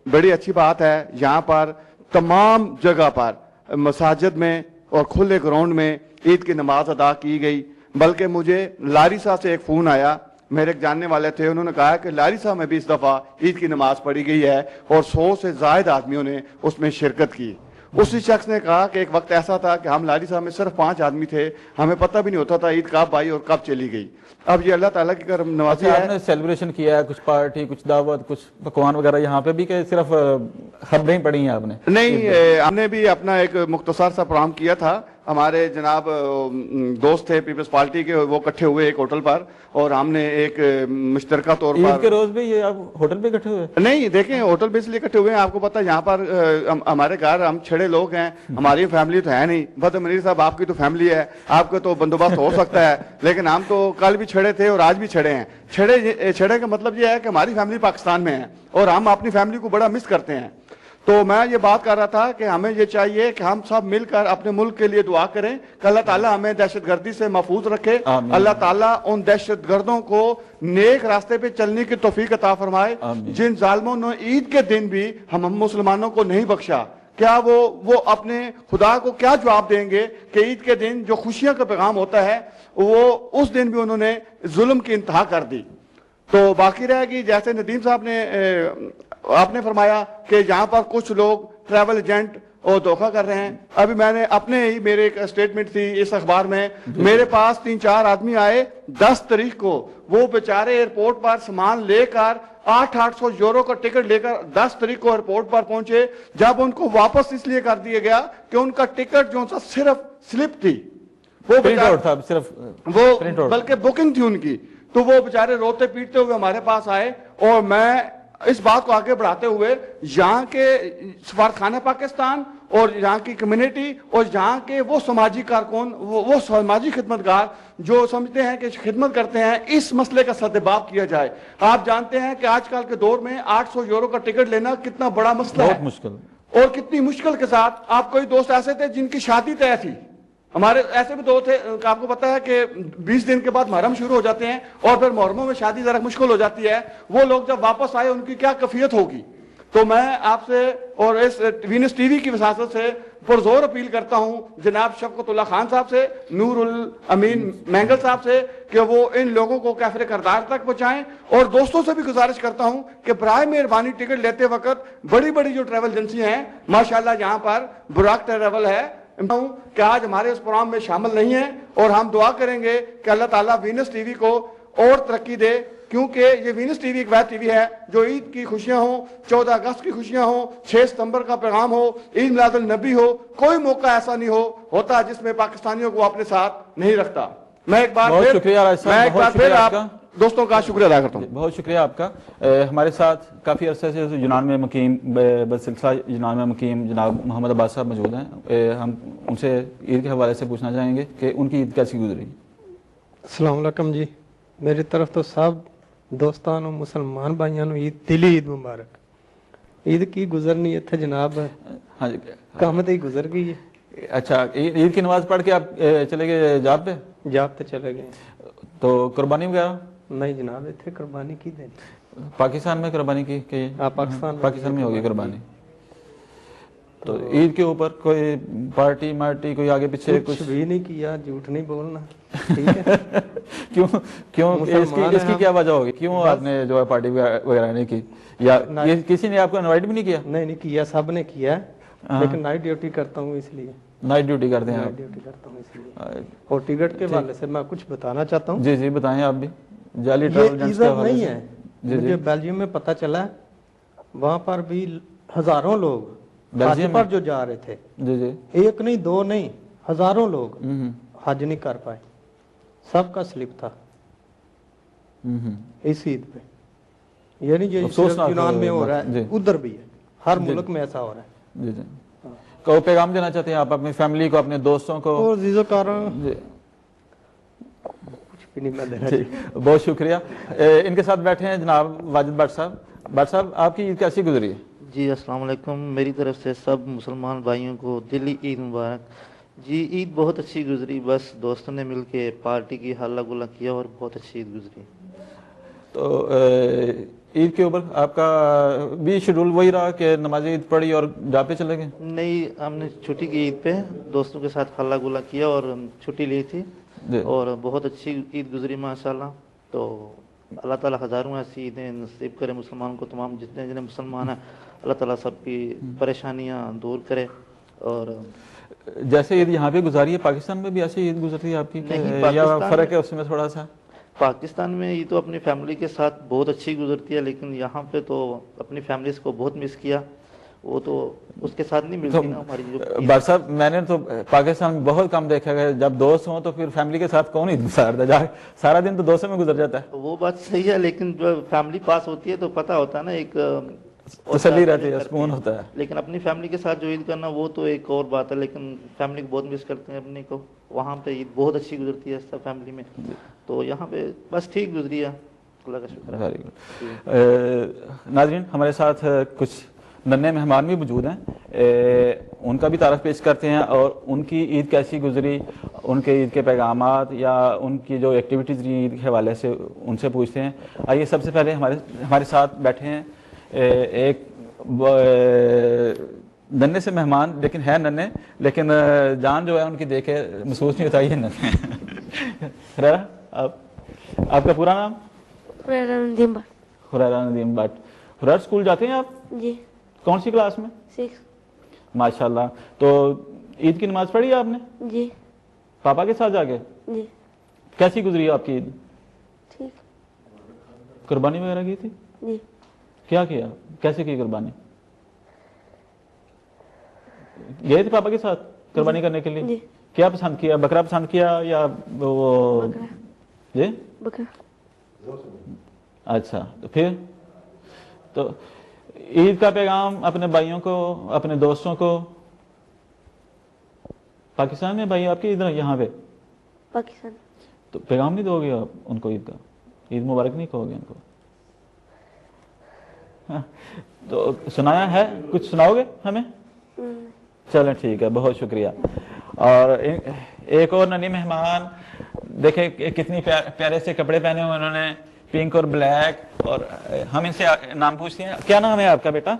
बड़ी अच्छी बात है, यहाँ पर तमाम जगह पर मसाजिद में और खुले ग्राउंड में ईद की नमाज अदा की गई। बल्कि मुझे लारिसा से एक फ़ोन आया, मेरे एक जानने वाले थे, उन्होंने कहा कि लारिसा में भी इस दफ़ा ईद की नमाज पढ़ी गई है और 100 से ज़ायद आदमियों ने उसमें शिरकत की। उसी शख्स ने कहा कि एक वक्त ऐसा था कि हम लारिसा में सिर्फ 5 आदमी थे, हमें पता भी नहीं होता था ईद कब आई और कब चली गई। अब ये अल्लाह ताला की करम नवाज़ी है। आपने सेलिब्रेशन किया है, कुछ पार्टी, कुछ दावत, कुछ पकवान वगैरह यहाँ पे भी कि सिर्फ खबरें पढ़ी हैं आपने? नहीं, हमने भी अपना एक मुख्तसर सा प्रोग्राम किया था। हमारे जनाब दोस्त थे पीपल्स पार्टी के, वो इकट्ठे हुए एक होटल पर और हमने एक मुश्तरका तौर पर ईद के रोज भी ये आप होटल पे इकट्ठे हुए? नहीं, देखें, होटल पे इसलिए इकट्ठे हुए हैं, आपको पता है यहाँ पर हमारे घर हम छड़े लोग हैं, हमारी फैमिली तो है नहीं। बद मनीर साहब, आपकी तो फैमिली है, आपका तो बंदोबस्त हो सकता है, लेकिन हम तो कल भी छड़े थे और आज भी छड़े हैं। छड़े का मतलब ये है कि हमारी फैमिली पाकिस्तान में है और हम अपनी फैमिली को बड़ा मिस करते हैं। तो मैं ये बात कर रहा था कि हमें ये चाहिए कि हम सब मिलकर अपने मुल्क के लिए दुआ करें कि अल्लाह ताला हमें दहशतगर्दी से महफूज रखे। अल्लाह ताला उन दहशतगर्दों को नेक रास्ते पे चलने की तौफीक अता फरमाए जिन जालिमों ने ईद के दिन भी हम मुसलमानों को नहीं बख्शा। क्या वो अपने खुदा को क्या जवाब देंगे कि ईद के दिन जो खुशियां का पैगाम होता है वो उस दिन भी उन्होंने जुल्म की इंतहा कर दी। तो बाकी रहेगी, जैसे नदीम साहब ने आपने फरमाया कि यहाँ पर कुछ लोग ट्रैवल एजेंट और धोखा कर रहे हैं। अभी मैंने अपने ही मेरे एक स्टेटमेंट थी इस अखबार में, मेरे पास 3-4 आदमी आए 10 तारीख को, वो बेचारे एयरपोर्ट पर सामान लेकर 800 यूरो का टिकट लेकर 10 तारीख को एयरपोर्ट पर पहुंचे, जब उनको वापस इसलिए कर दिया गया कि उनका टिकट जो सा सिर्फ स्लिप थी, वो प्रिंट आउट था, सिर्फ वो बल्कि बुकिंग थी उनकी, तो वो बेचारे रोते पीटते हुए हमारे पास आए। और मैं इस बात को आगे बढ़ाते हुए यहाँ के सफारतखाना पाकिस्तान और यहाँ की कम्युनिटी और यहाँ के वो समाजी कारकुन, वो समाजी खिदमतगार जो समझते हैं कि खिदमत करते हैं, इस मसले का सद्भाव किया जाए। आप जानते हैं कि आजकल के दौर में 800 यूरो का टिकट लेना कितना बड़ा मसला है, बहुत मुश्किल, और कितनी मुश्किल के साथ। आप कोई दोस्त ऐसे थे जिनकी शादी तय थी, हमारे ऐसे भी दोस्त थे, आपको पता है कि 20 दिन के बाद मुहर्रम शुरू हो जाते हैं और फिर मुहर्रमों में शादी जरा मुश्किल हो जाती है। वो लोग जब वापस आए उनकी क्या कैफियत होगी। तो मैं आपसे और इस वीनस टीवी की वसासत से पुरजोर अपील करता हूं जनाब शफकतुल्लाह खान साहब से, नूरुल अमीन मैंगल साहब से, कि वो इन लोगों को कैफरे करदार तक पहुंचाएं। और दोस्तों से भी गुजारिश करता हूं कि बराए मेहरबानी टिकट लेते वक्त बड़ी बड़ी जो ट्रैवल एजेंसी हैं, माशाल्लाह यहाँ पर बुराक ट्रैवल है कि आज हमारे इस प्रोग्राम में शामिल नहीं है, और हम दुआ करेंगे कि अल्लाह ताला वीनस टीवी को और तरक्की दे, क्योंकि ये वीनस टीवी एक वह टीवी है जो ईद की खुशियां हो, 14 अगस्त की खुशियां हो, 6 सितंबर का पैगाम हो, ईद मिलादुल नबी हो, कोई मौका ऐसा नहीं होता जिसमें पाकिस्तानियों को अपने साथ नहीं रखता। मैं एक बार फिर आप दोस्तों का शुक्रिया अदा करता हूँ। बहुत शुक्रिया आपका। हमारे साथ काफ़ी अरसे से यूनान में मुकीम, बसिलसिला यूनान में मुकीम जनाब मोहम्मद अब्बास साहब मौजूद हैं। हम उनसे ईद के हवाले से पूछना चाहेंगे कि उनकी ईद कैसी गुजरी। अस्सलाम वालेकुम जी, मेरी तरफ तो सब दोस्तान और मुसलमान भाइयों ईद दिली ईद मुबारक। ईद की गुजरनी है थे जनाब, हाँ जी, काम तो ही गुजर गई है। अच्छा, ईद की नमाज पढ़ के आप चले गए जाब पे? जाब पे चले गए। तो कुर्बानी वगैरह? नहीं जनाब, इतने कुर्बानी की देनी। पाकिस्तान में कुर्बानी की? पाकिस्तान में होगी कुर्बानी। तो ईद के ऊपर कोई पार्टी मार्टी कोई आगे पीछे कुछ भी नहीं किया, झूठ नहीं बोलना, ठीक है। क्यों इसकी क्या वजह होगी, क्यों आपने जो है पार्टी वगैरह नहीं की, या किसी ने आपको इनवाइट भी नहीं किया? नहीं किया, सब ने किया, लेकिन नाइट ड्यूटी करता हूँ इसलिए। नाइट ड्यूटी करते हैं? नाइट ड्यूटी करता हूँ इसलिए। और टिकट के हवाले से मैं कुछ बताना चाहता हूँ। जी जी बताएं आप भी। जाली ट्रैवल नहीं है, मुझे बेल्जियम में पता चला, वहाँ पर भी हजारों लोग हज पर जो जा रहे थे, जी जी, एक नहीं दो नहीं, हजारों लोग हज नहीं कर पाए, सबका स्लिप था इस ईद पे। यानी ये यूनान में हो रहा है, उधर भी है, हर मुल्क में ऐसा हो रहा है। जी जी, को पैगाम देना चाहते हैं आप अपनी फैमिली को, अपने दोस्तों को? और कुछ भी नहीं मैं देना। बहुत शुक्रिया। इनके साथ बैठे हैं जनाब वाजिद भट्ट साहब। भट्ट साहब, आपकी ईद कैसी गुजरी है? जी अस्सलाम वालेकुम, मेरी तरफ से सब मुसलमान भाइयों को दिली ईद मुबारक। जी ईद बहुत अच्छी गुजरी, बस दोस्तों ने मिलके पार्टी की हल्ला गुल्ला किया और बहुत अच्छी ईद गुजरी। तो ईद के ऊपर आपका भी शेड्यूल वही रहा कि नमाज ईद पढ़ी और जा पे चले गए? नहीं, हमने छुट्टी की ईद पे दोस्तों के साथ हल्ला गुल्ला किया और छुट्टी ली थी और बहुत अच्छी ईद गुजरी माशाल्लाह। तो अल्लाह ताला हज़ारों ऐसी ईदें नसीब करे मुसलमान को, तमाम जितने जितने मुसलमान हैं अल्लाह ताला सबकी परेशानियां दूर करे। और जैसे ईद यहाँ पे गुजारी है, पाकिस्तान में भी ऐसी ईद गुजरती है आपकी, या फर्क है उसमें थोड़ा सा? पाकिस्तान में ये तो अपनी फैमिली के साथ बहुत अच्छी गुजरती है, लेकिन यहाँ पे तो अपनी फैमिलीज को बहुत मिस किया, वो तो उसके साथ नहीं मिलती ना हमारी जो। भाई साहब, मैंने तो पाकिस्तान में बहुत कम देखा है, जब दोस्त हों तो फिर फैमिली के साथ कौन ईद गुजारता है, सारा दिन तो दोस्तों में गुजर जाता है। वो बात सही है, लेकिन जो फैमिली पास होती है तो पता होता है ना, एक तसल्ली रहती है, सुकून होता है। लेकिन अपनी फैमिली के साथ जो ईद करना वो तो एक और बात है, लेकिन फैमिली को बहुत मिस करते हैं अपने को। वहाँ पे ईद बहुत अच्छी गुजरती है सब फैमिली में, तो यहाँ पे बस ठीक गुजरी है, अल्लाह का शुक्र। Very good. नाज़रीन, हमारे साथ कुछ नन्हे मेहमान भी मौजूद हैं, उनका भी तारफ़ पेश करते हैं और उनकी ईद कैसी गुजरी, उनके ईद के पैगामात या उनकी जो एक्टिविटीज़ रही ईद के हवाले से उनसे पूछते हैं। आइए, सबसे पहले हमारे साथ बैठे हैं एक नन्हे से मेहमान, लेकिन है नन्हे, लेकिन जान जो है उनकी देखे महसूस नहीं होता ये नन्हे। आपका पूरा नाम? हुरैरा नदीम भट्ट। हुरैरा नदीम भट्ट। हुरैरा स्कूल जाते हैं आप? जी। कौन सी क्लास में? 6। माशाल्लाह। तो ईद की नमाज पढ़ी आपने? जी। पापा के साथ जाके? जी। कैसी गुजरी आपकी ईद? ठीक। कुर्बानी वगैरह की थी? जी। کیا کیا؟ کیسے کی قربانی؟ گئے تھے پاپا کے ساتھ قربانی کرنے کے لیے؟ کیا پسند کیا؟ بکرا پسند کیا یا وہ جی بکرا؟ اچھا، تو پھر تو عید کا پیغام اپنے بھائیوں کو، اپنے دوستوں کو، پاکستان میں بھائی آپ کے ادھر یہاں پہ پاکستان، تو پیغام نہیں دو گے آپ ان کو عید کا؟ عید مبارک نہیں کہو گے ان کو؟ تو سنایا ہے کچھ، سناؤ گے ہمیں؟ چلیں ٹھیک ہے، بہت شکریہ۔ اور ایک اور ننھی مہمان دیکھیں کتنی پیارے سے کپڑے پہنے ہوئے انہوں نے، پنک اور بلیک، اور ہم ان سے نام پوچھتے ہیں، کیا نام ہے آپ کا بیٹا؟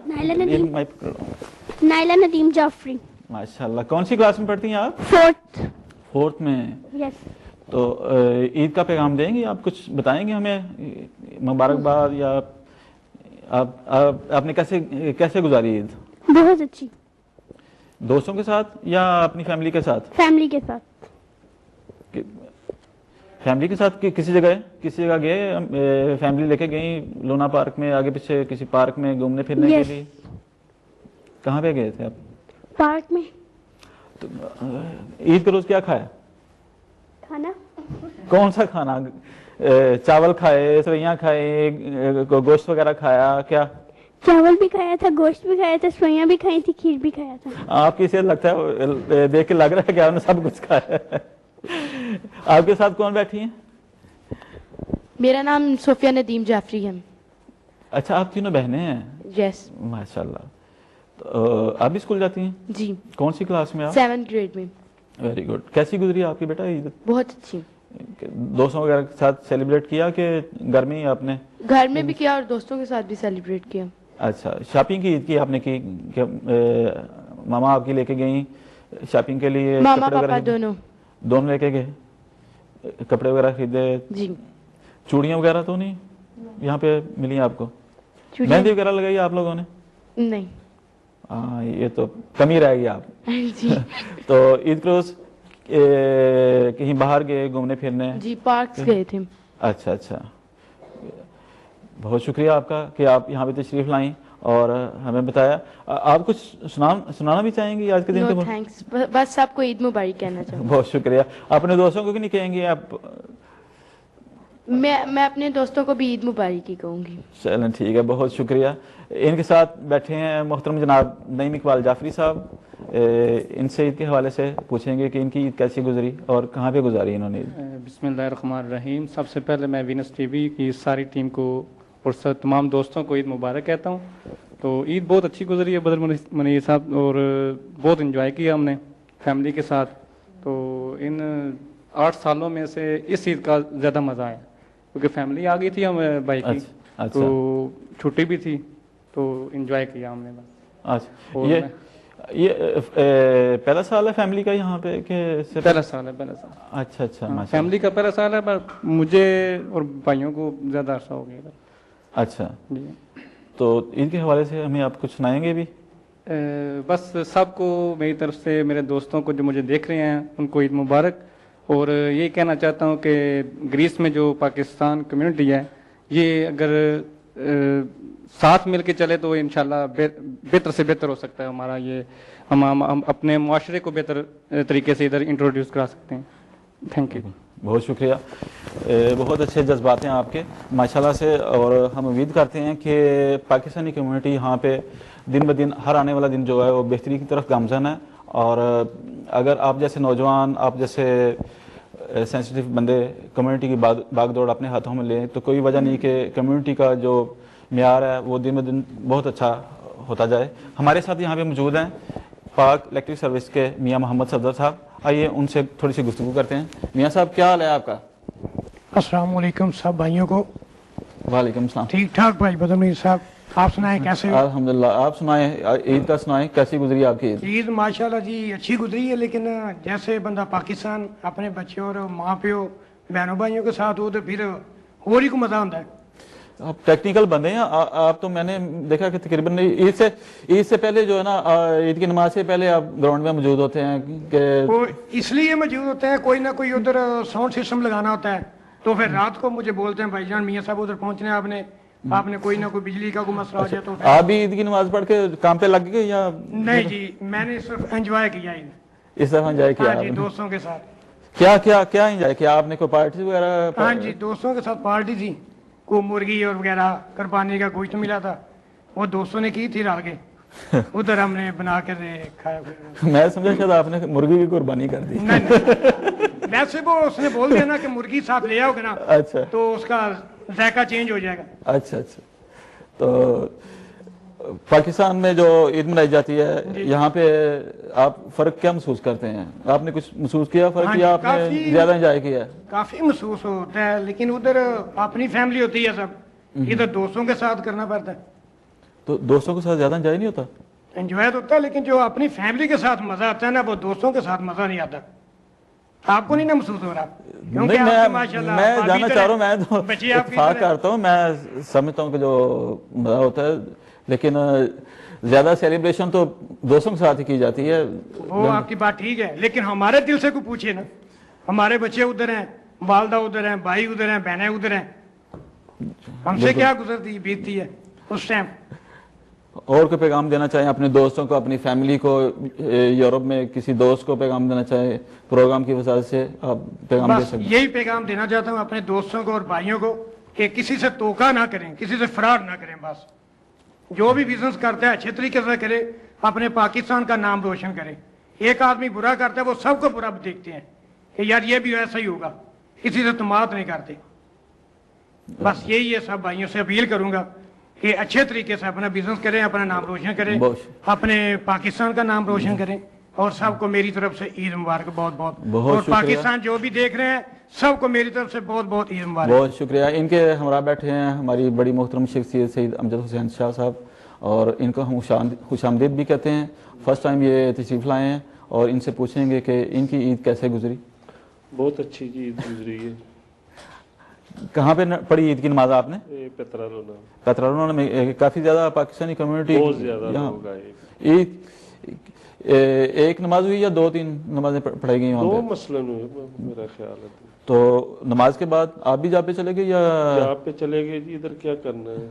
نائلہ ندیم جعفری۔ ماشاءاللہ، کون سی کلاس میں پڑھتی ہیں آپ؟ فورتھ میں۔ یس۔ تو عید کا پیغام دیں گے آپ؟ کچھ بتائیں گے ہمیں، مبارکباد، یا آپ نے کیسے گزاری عید؟ بہت اچھی۔ دوستوں کے ساتھ یا اپنی فیملی کے ساتھ؟ فیملی کے ساتھ۔ فیملی کے ساتھ کسی جگہ گئے؟ فیملی لے کے گئی لونا پارک میں، آگے پیچھے کسی پارک میں گھومنے پھرنے کے لیے؟ کہاں پہ گئے تھے آپ؟ پارک میں۔ تو عید کے روز کیا کھایا؟ کھانا؟ کون سا کھانا؟ چاول کھائے، سوئیاں کھائے، گوشت وغیرہ کھایا؟ کیا چاول بھی کھایا تھا، گوشت بھی کھایا تھا، سوئیاں بھی کھائی تھی، کھیر بھی کھایا تھا۔ آپ کی صحت لگتا ہے دیکھ کے لگ رہا ہے کہ آپ نے سب کچھ کھایا ہے۔ آپ کے ساتھ کون بیٹھی ہیں؟ میرا نام صوفیہ ندیم جعفری ہے۔ اچھا، آپ تینوں بہنیں ہیں؟ یس۔ ماشاءاللہ۔ تو آپ بھی اسکول جاتی ہیں؟ جی۔ کون سی کلاس میں آپ؟ 7th گریڈ میں۔ Very good. کیسی گزری آپ کی بیٹا عید؟ بہت اچھی۔ دوستوں وغیرہ کے ساتھ سیلیبریٹ کیا کہ گھر میں ہی آپ نے؟ گھر میں بھی کیا اور دوستوں کے ساتھ بھی سیلیبریٹ کیا۔ اچھا، شاپنگ کی عید کی آپ نے کی کہ ماما آپ کی لے کے گئیں شاپنگ کے لیے؟ ماما پاپا دونوں لے کے گئے، کپڑے وغیرہ خریدے؟ جی۔ چوڑیاں وغیرہ تو نہیں یہاں پہ ملی آپ کو؟ مہندی وغیرہ لگائی آپ لوگوں نے؟ نہیں۔ ہاں، یہ تو کمی رہ گئی آپ۔ جی۔ تو عید کے روز کہیں باہر گئے گھومنے پھرنے؟ جی، پارکس گئے تھے۔ اچھا اچھا، بہت شکریہ آپ کا کہ آپ یہاں پہ تشریف لائیں اور ہمیں بتایا۔ آپ کچھ سنانا بھی چاہیں گی آج کے دن؟ نو تھینکس، بس سب کو عید مبارک کہنا چاہوں گی۔ بہت شکریہ۔ اپنے دوستوں کو بھی نہیں کہیں گے آپ؟ میں اپنے دوستوں کو بھی عید مبارک ہی کہوں گی۔ چلیں ٹھیک ہے، بہت شکریہ۔ ان کے ساتھ بیٹھے ہیں محترم جناب نعیم اقبال جعفری صاحب، ان سے عید کے حوالے سے پوچھیں گے کہ ان کی عید کیسی گزری اور کہاں پہ گزاری انہوں نے عید۔ بسم اللہ الرحمن الرحیم۔ سب سے پہلے میں وینس ٹی وی کی ساری ٹیم کو اور تمام دوستوں کو عید مبارک کہتا ہوں۔ تو عید بہت اچھی گزری ہے بدر منیر صاحب، اور بہت انجوائے کیا ہم نے فیملی کے ساتھ۔ تو ان 8 سالوں میں سے اس عید کا زیادہ مزہ آیا کیونکہ فیملی آ گئی تھی ہم بھائی کی، تو چھٹی بھی تھی، تو انجوائے کیا ہم نے بس۔ اچھا، یہ پہلا سال ہے فیملی کا یہاں پہ کہ؟ پہلا سال ہے، پہلا سال۔ اچھا اچھا، فیملی کا پہلا سال ہے، پر مجھے اور بھائیوں کو زیادہ عرصہ ہو گیا۔ اچھا جی، تو عید کے حوالے سے ہمیں آپ کچھ سنائیں گے بھی؟ بس سب کو میری طرف سے، میرے دوستوں کو جو مجھے دیکھ رہے ہیں ان کو عید مبارک۔ اور یہی کہنا چاہتا ہوں کہ گریس میں جو پاکستان کمیونٹی ہے، یہ اگر ساتھ مل کے چلے تو انشاءاللہ بہتر سے بہتر ہو سکتا ہے ہمارا، یہ ہم اپنے معاشرے کو بہتر طریقے سے ادھر انٹروڈیوس کرا سکتے ہیں۔ تھینک یو، بہت شکریہ۔ بہت اچھے جذبات ہیں آپ کے ماشاءاللہ سے، اور ہم امید کرتے ہیں کہ پاکستانی کمیونٹی یہاں پہ دن بدن ہر آنے والا دن جو ہے وہ بہتری کی طرف گامزن ہے۔ اور اگر آپ جیسے نوجوان، آپ جیسے سینسٹیو بندے کمیونٹی کی باغ دوڑ اپنے ہاتھوں میں لیں تو کوئی وجہ نہیں کہ کمیونٹی کا جو معیار ہے وہ دن بدن بہت اچھا ہوتا جائے۔ ہمارے ساتھ یہاں پہ موجود ہیں پاک الیکٹرک سروس کے میاں محمد صفدر صاحب، آئیے ان سے تھوڑی سی گفتگو کرتے ہیں۔ میاں صاحب، کیا حال ہے آپ کا؟ السلام علیکم سب بھائیوں کو۔ وعلیکم السلام۔ ٹھیک ٹھاک بھائی بدر منیر صاحب، آپ سنائیں کیسے؟ الحمدللہ، آپ سنائیں، عید کا سنائیں، کیسی گزری آپ کی عید؟ عید ماشاءاللہ جی اچھی گزری ہے، لیکن جیسے بندہ پاکستان اپنے بچوں اور ماں پیو بہنوں بھائیوں کے ساتھ ہو تو پھر اور ہی کو مزہ آتا ہے۔ آپ ٹیکنیکل بندے ہیں آپ، تو میں نے دیکھا کہ تقریباً عید سے پہلے جو ہے نا، عید کی نماز سے پہلے آپ گراؤنڈ میں موجود ہوتے ہیں کہ اس لیے موجود ہوتے ہیں، کوئی نہ کوئی ادھر ساؤنڈ سسٹم لگانا ہوتا ہے، تو پھر رات کو مجھے بولتے ہیں بھائی جان میاں صاحب ادھر پہنچنے آپ نے، आपने कोई ना कोई बिजली का कोई मसला हो जाए तो आप भी ईद की नमाज पढ़ के काम पे लग गए या नहीं जी, मैंने सिर्फ एंजॉय किया ईद। इस तरह एंजॉय किया हाँ जी, आपने? दोस्तों के साथ। क्या क्या क्या एंजॉय किया आपने? कोई पार्टी वगैरह? हाँ जी, दोस्तों के साथ पार्टी थी, को मुर्गी और वगैरह कुर्बानी का गोश्त मिला था, वो दोस्तों ने की थी रात के, उधर हमने बना कर खाया। मैं समझा शायद आपने मुर्गी की कुर्बानी कर दी। नहीं, वैसे वो उसने बोल दिया ना कि मुर्गी साथ ले आओगे ना, अच्छा, तो उसका जायका चेंज हो जाएगा। अच्छा अच्छा। तो पाकिस्तान में जो ईद मनाई जाती है, यहाँ पे आप फर्क क्या महसूस करते हैं? आपने कुछ महसूस किया फर्क? हाँ, या आपने ज्यादा एंजॉय किया? काफी महसूस होता है, लेकिन उधर अपनी फैमिली होती है सब, इधर दोस्तों के साथ करना पड़ता है। तो दोस्तों के साथ ज्यादा एंजॉय नहीं होता? एंजॉय तो होता है, लेकिन जो अपनी फैमिली के साथ मजा आता है ना, वो दोस्तों के साथ मजा नहीं आता। आपको नहीं ना महसूस हो रहा? क्योंकि मैं जानना चाह रहा हूँ, मैं तो इत्तेफाक करता हूँ, मैं समझता हूँ कि जो मजा होता है, लेकिन ज्यादा सेलिब्रेशन तो दोस्तों के साथ ही की जाती है। वो आपकी बात ठीक है, लेकिन हमारे दिल से कोई पूछे ना, हमारे बच्चे उधर हैं, वालदा उधर हैं, भाई उधर हैं, बहनें उधर हैं, हमसे क्या गुजरती बीतती है उस टाइम। और कोई पैगाम देना चाहें अपने दोस्तों को, अपनी फैमिली को, यूरोप में किसी दोस्त को पैगाम देना चाहें प्रोग्राम की वजह से, आप पैगाम दे बस सकते हैं? यही पैगाम देना चाहता हूँ अपने दोस्तों को और भाइयों को कि किसी से धोखा ना करें, किसी से फ्रॉड ना करें। बस जो भी बिजनेस करता है अच्छे तरीके से करे, अपने पाकिस्तान का नाम रोशन करे। एक आदमी बुरा करता है, वो सबको बुरा देखते हैं कि यार ये भी ऐसा ही होगा, किसी से तमात नहीं करते। बस यही है, सब भाइयों से अपील करूंगा कि अच्छे तरीके से अपना बिजनेस करें, अपना नाम रोशन करें, अपने पाकिस्तान का नाम रोशन करें, और सबको मेरी तरफ से ईद मुबारक बहुत बहुत। और पाकिस्तान जो भी देख रहे हैं सबको मेरी तरफ से बहुत बहुत ईद मुबारक। बहुत शुक्रिया। इनके हमरा बैठे हैं हमारी बड़ी मोहतरम शख्सियत सईद अमजद हुसैन शाह साहब, और इनको हम खुशामदीद भी कहते हैं। फर्स्ट टाइम ये तशरीफ लाए हैं, और इनसे पूछेंगे कि इनकी ईद कैसे गुजरी। बहुत अच्छी ईद गुजरी है। कहाँ पे पढ़ी ईद की नमाज आपने? पेतरारोना। पेतरारोना में काफ़ी ज़्यादा पाकिस्तानी कम्युनिटी, बहुत ज़्यादा लोग आए। ईद एक नमाज हुई या दो तीन नमाजें पढ़ाई गई? दो मसलन हुए मेरा ख्याल है। तो नमाज के बाद आप भी जहाँ पे चले गए या? जहाँ पे चले गए जी, इधर क्या करना है।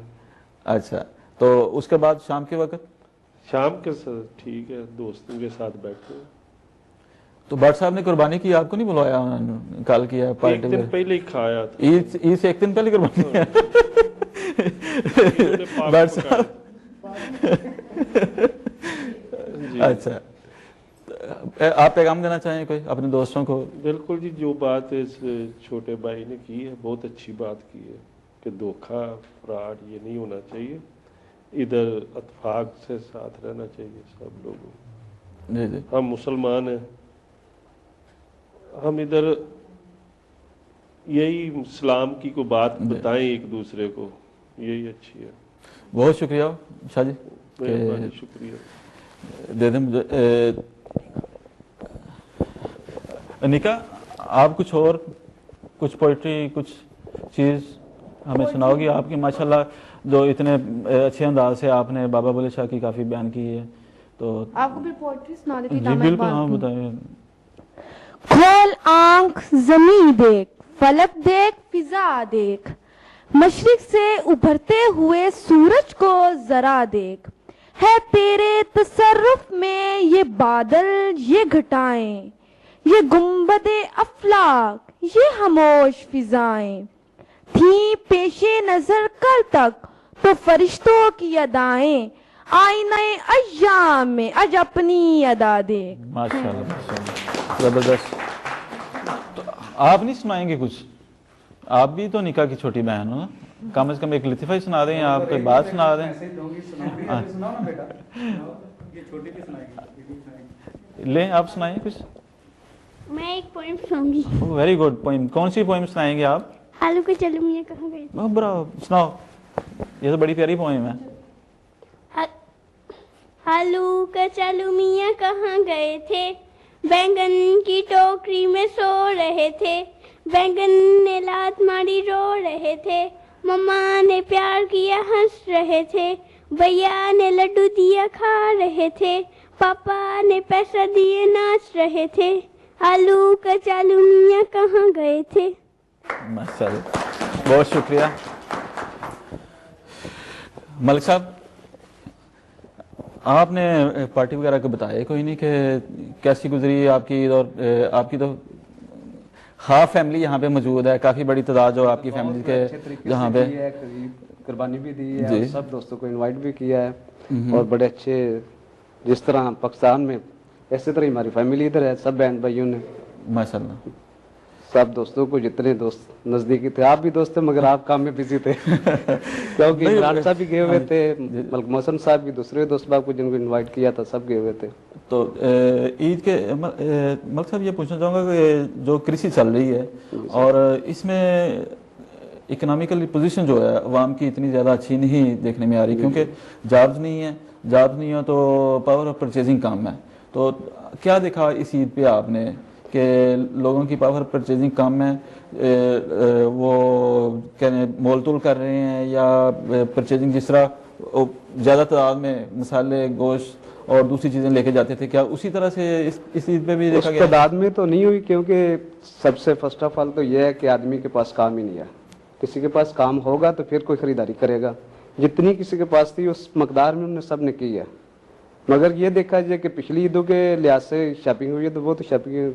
अच्छा, तो उसके बाद शाम के वक्त? शाम के साथ ठीक है, दोस्तों के साथ बैठे। तो भट्ट साहब ने कुर्बानी की, आपको नहीं बुलाया? कल किया पार्टी? एक दिन पहले ही खाया था। ईद से एक दिन पहले कुर्बानी किया? भट्ट साहब अच्छा, आप पैगाम देना चाहें कोई अपने दोस्तों को? बिल्कुल जी, जो बात इस छोटे भाई ने की है बहुत अच्छी बात की है कि धोखा फ्रॉड ये नहीं होना चाहिए, इधर इत्तेफाक से साथ रहना चाहिए सब लोगों। जी जी, हम मुसलमान हैं, हम इधर यही इस्लाम की को बात बताएं एक दूसरे को, यही अच्छी है। बहुत शुक्रिया शाह जी, शुक्रिया। दे दें मुझे। अनिका, आप कुछ और, कुछ पोइट्री, कुछ चीज़ हमें सुनाओगी? आपकी माशाल्लाह जो इतने अच्छे अंदाज से आपने बाबा बुल्ले शाह की काफ़ी बयान की है, तो आपको भी पोइट्री सुना देती? जी बिल्कुल, हाँ बताइए। खोल आंख ज़मीं देख, फलक देख, फिजा देख, मशरिक से उभरते हुए सूरज को जरा देख, है तेरे तसर्रुफ में ये बादल, ये घटाएं, ये गुंबदे अफलाक, ये खामोश फिजाएं, थी पेशे नजर कल तक तो फरिश्तों की अदाएं, आईने अय्याम में आज अपनी अदा देख। माशाल्लाह माशाल्लाह, जबरदस्त। तो आप नहीं सुनाएंगे कुछ? आप भी तो निका की छोटी बहन हो ना, कम से कम एक लतीफ़ा ही सुना दें, आप कोई बात सुना दें। ले आप सुनाइए कुछ। मैं एक पोएम सुनाऊंगी। Very good poem. कौन सी पोएम सुनाएंगे आप? आलू के चलू मियां कहाँ गए? ब्रो सुनाओ, ये तो बड़ी प्यारी पोएम है। आलू के चलू मियां कहाँ गए थे, बैंगन की टोकरी में सो रहे थे, बैंगन ने लात मारी रो रहे थे, मम्मा ने प्यार किया हंस रहे थे, भैया ने लड्डू दिया खा रहे थे, पापा ने पैसा दिए नाच रहे थे, आलू का चालू मियां कहाँ गए थे। माशाल्लाह, बहुत शुक्रिया। मलिक साहब, आपने पार्टी वगैरह को बताया कोई नहीं कि कैसी गुजरी आपकी ईद, और आपकी तो हाफ फैमिली यहाँ पे मौजूद है, काफ़ी बड़ी तादाद जो आपकी फैमिली के यहाँ पे कुर्बानी भी दी है और सब दोस्तों को इनवाइट भी किया है और बड़े अच्छे, जिस तरह पाकिस्तान में ऐसे तरह हमारी फैमिली इधर है, सब बहन भाइयों ने माशाल्लाह सब दोस्तों को, जितने दोस्त नजदीकी थे, आप भी दोस्त थे मगर आप काम में बिजी थे क्योंकि इमरान साहब भी गए हुए थे, मलिक मोहसन साहब भी, दूसरे दोस्त बाब को जिनको इनवाइट किया था सब गए हुए थे। तो ईद के मलिक साहब ये पूछना चाहूँगा कि जो कृषि चल रही है और इसमें इकोनॉमिकल पोजीशन जो है अवाम की इतनी ज़्यादा अच्छी नहीं देखने में आ रही, क्योंकि जॉब्स नहीं है तो पावर ऑफ परचेजिंग कम है। तो क्या देखा इस ईद पे आपने कि लोगों की पावर परचेजिंग कम है, वो मोल तोल कर रहे हैं, या परचेजिंग जिस तरह ज़्यादा तादाद में मसाले, गोश्त और दूसरी चीज़ें लेके जाते थे, क्या उसी तरह से इस ईद पे भी देखा गया? तादाद में तो नहीं हुई, क्योंकि सबसे फर्स्ट ऑफ ऑल तो यह है कि आदमी के पास काम ही नहीं है। किसी के पास काम होगा तो फिर कोई ख़रीदारी करेगा, जितनी किसी के पास थी उस मकदार में उन्होंने सब ने की है। मगर ये देखा जाए कि पिछली ईदों के लिहाज से शॉपिंग हुई है तो वो तो शॉपिंग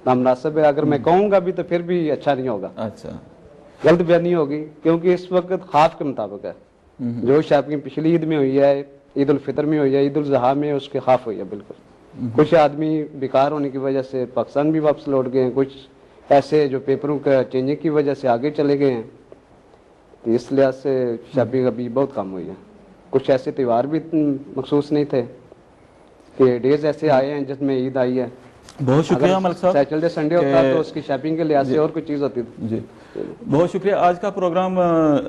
नामनासिब है, अगर मैं कहूँगा भी तो फिर भी अच्छा नहीं होगा, अच्छा गलत बयानी होगी, क्योंकि इस वक्त हाफ के मुताबिक है। जो शॉपिंग पिछली ईद में हुई है, ईद उल फितर में हुई है, ईद उल ज़ुहा में उसके हाफ हुई है बिल्कुल। कुछ आदमी बेकार होने की वजह से पाकिस्तान भी वापस लौट गए हैं, कुछ ऐसे जो पेपरों का चेंजिंग की वजह से आगे चले गए हैं, तो इस लिहाज से शॉपिंग अभी बहुत कम हुई है। कुछ ऐसे त्यौहार भी मखसूस नहीं थे कि डेज ऐसे आए हैं जिसमें ईद आई है। बहुत शुक्रिया मलिक साहब। सैटरडे संडे होता तो उसकी शॉपिंग के लिहाज से और कोई चीज़ होती जी। बहुत शुक्रिया। आज का प्रोग्राम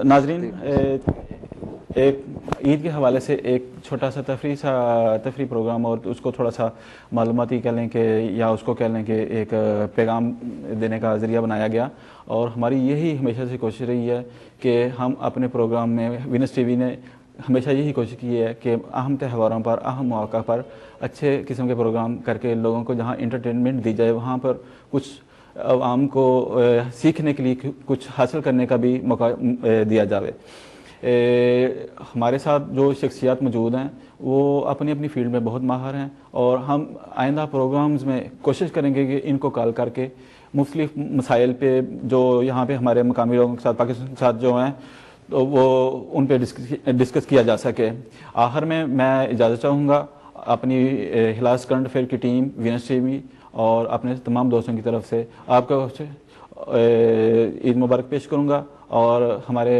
नाजरीन एक ईद के हवाले से एक छोटा सा तफरी प्रोग्राम, और उसको थोड़ा सा मालूमाती कह लें कि या उसको कह लें कि एक पैगाम देने का ज़रिया बनाया गया। और हमारी यही हमेशा से कोशिश रही है कि हम अपने प्रोग्राम में, विनस टीवी ने हमेशा यही कोशिश की है कि अहम त्योहारों पर, अहम मौक़ा पर अच्छे किस्म के प्रोग्राम करके लोगों को जहाँ इंटरटेनमेंट दी जाए, वहाँ पर कुछ आवाम को सीखने के लिए कुछ हासिल करने का भी मौका दिया जावे। हमारे साथ जो शख्सियात मौजूद हैं वो अपनी अपनी फील्ड में बहुत माहिर हैं, और हम आइंदा प्रोग्राम्स में कोशिश करेंगे कि इनको कॉल करके मुख्तलिफ मसाइल पे जो यहाँ पे हमारे मकामी लोगों के साथ, पाकिस्तान के साथ जो हैं, तो वो उन पे डिस्कस किया जा सके। आखिर में मैं इजाज़त चाहूँगा अपनी हिलास करंट अफेयर की टीम, विनस टीवी और अपने तमाम दोस्तों की तरफ से आपको ईद मुबारक पेश करूँगा, और हमारे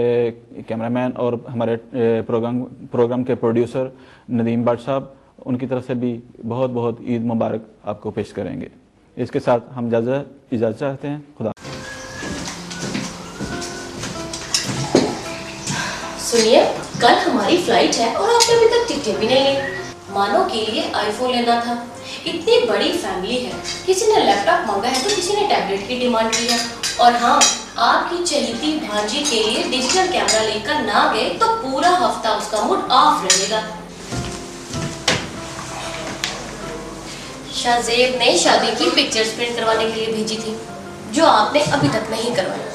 कैमरामैन और हमारे प्रोग्राम के प्रोड्यूसर नदीम भट्ट साहब, उनकी तरफ से भी बहुत बहुत ईद मुबारक आपको पेश करेंगे। इसके साथ हम इजाज़त चाहते हैं। खुदा। सुनिए, कल हमारी फ्लाइट है और आपने अभी तक टिकटें भी नहीं ली। मानो के लिए आईफोन लेना था, इतनी बड़ी फैमिली है, किसी ने लैपटॉप मांगा है तो किसी ने टैबलेट की डिमांड की है, और हाँ, आपकी चहेती भांजी के लिए डिजिटल कैमरा लेकर ना गए तो पूरा हफ्ता उसका मूड ऑफ रहेगा। शाहजेब ने शादी की पिक्चर्स प्रिंट करवाने के लिए भेजी थी, जो आपने अभी तक नहीं करवाई।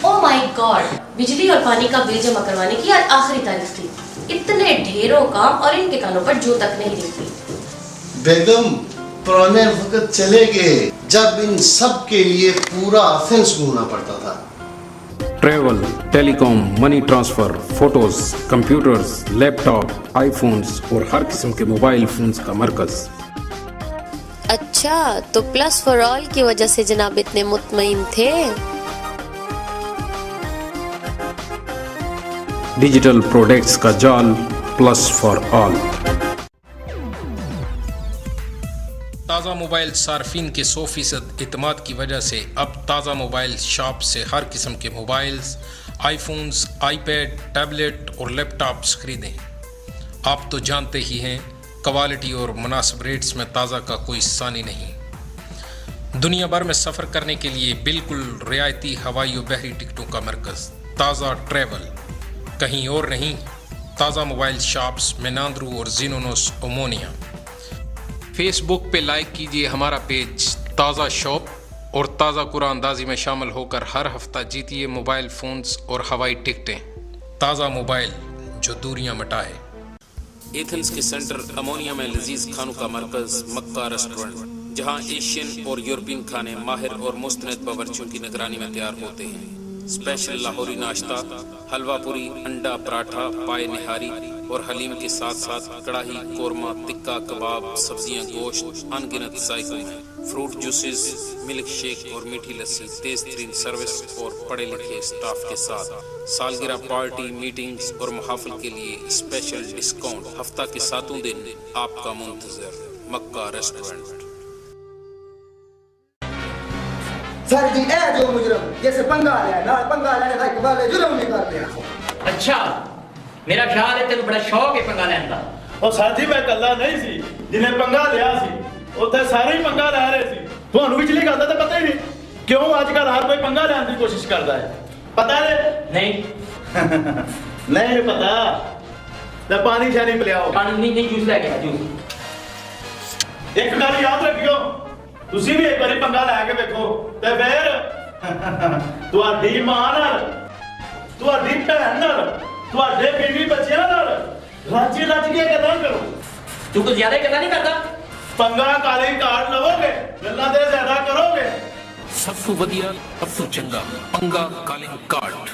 ओह माय गॉड, बिजली और पानी का बिल जमा करवाने की आज आखिरी तारीख थी। इतने ढेरों काम और इनके कानों पर जू तक नहीं दिखती। बेगम, पुराने वक्त चले गए जब इन सब के लिए पूरा एथेंस घूमना पड़ता था। Travel, telecom, money transfer, photos, computers, laptop, iPhones और हर किस्म के मोबाइल फोन्स का मरकज। अच्छा, तो प्लस फॉर ऑल की वजह से जनाब इतने मुतमईन थे। डिजिटल प्रोडक्ट्स का जाल, प्लस फॉर ऑल। ताज़ा मोबाइल सार्फिन के 100% इत्मीनान की वजह से अब ताज़ा मोबाइल शॉप से हर किस्म के मोबाइल्स, आईफोन्स, आईपैड, टैबलेट और लैपटॉप्स खरीदें। आप तो जानते ही हैं, क्वालिटी और मुनासिब रेट्स में ताज़ा का कोई सानी नहीं। दुनिया भर में सफ़र करने के लिए बिल्कुल रियायती हवाई और बहरी टिकटों का मरकज़ ताज़ा ट्रैवल, कहीं और नहीं। ताज़ा मोबाइल शॉप्स, मेनांद्रू और ज़ीनोनोस, ओमोनिया। फेसबुक पे लाइक कीजिए हमारा पेज ताज़ा शॉप اور تازہ قرآن اندازی میں شامل ہو کر ہر ہفتہ جیتیے موبائل فونز اور ہوائی ٹکٹیں. تازہ موبائل جو دوریاں مٹائے. ایتھنز کے سینٹر امونیا میں لذیذ کھانوں کا مرکز مکہ ریسٹورنٹ، جہاں ایشین اور یورپین کھانے ماہر اور مستند باورچیوں کی نگرانی میں تیار ہوتے ہیں. اسپیشل لاہوری ناشتہ، حلوہ پوری، انڈا پراٹھا، پائے نہاری اور حلیم کے ساتھ ساتھ کڑاہی، قورمہ، تکہ کباب، سبزیاں، گوشت، ان گنت ذائقوں میں، فروٹ جوسز، ملک شیک اور میٹھی لسی، تیز ترین سروس اور پڑھے لکھے اسٹاف کے ساتھ. سالگرہ پارٹی، میٹنگز اور محافل کے لیے اسپیشل ڈسکاؤنٹ. ہفتہ کے ساتوں دن آپ کا منتظر مکہ ریسٹورنٹ. سر جی اے جو مجرم جیسے پنگا لیا نا پنگا لینے کا اقبال ہے جرم نہیں کرتے. اچھا میرا خیال ہے تینوں بڑا شوق ہے پنگا لین دا. اور ساتھی میں کلا نہیں سی جنہیں پنگا لیا سی، اوتھے سارے ہی پنگا لے رہے سی. تھانوں وچلی گل دا تے پتہ ہی نہیں کیوں اج کل ہر کوئی پنگا لینے دی کوشش کردا ہے. پتہ نہیں نہیں پتہ تے پانی شانی پلیاؤ. پانی نہیں جوس لے کے جوس. ایک گل یاد رکھیو، تسی بھی ایک باری پنگا لے کے دیکھو تے پھر تہاڈی ماں نال، تہاڈی بہن نال، تہاڈے بیوی بچیاں نال راجی رج کے گلاں کرو. تو کچھ زیادہ گلاں نہیں کردا. پنگا کالے کارڈ لو گے، گلاں تے زیادہ کرو گے. سب تو ودیا، سب تو چنگا پنگا کالنگ کارڈ.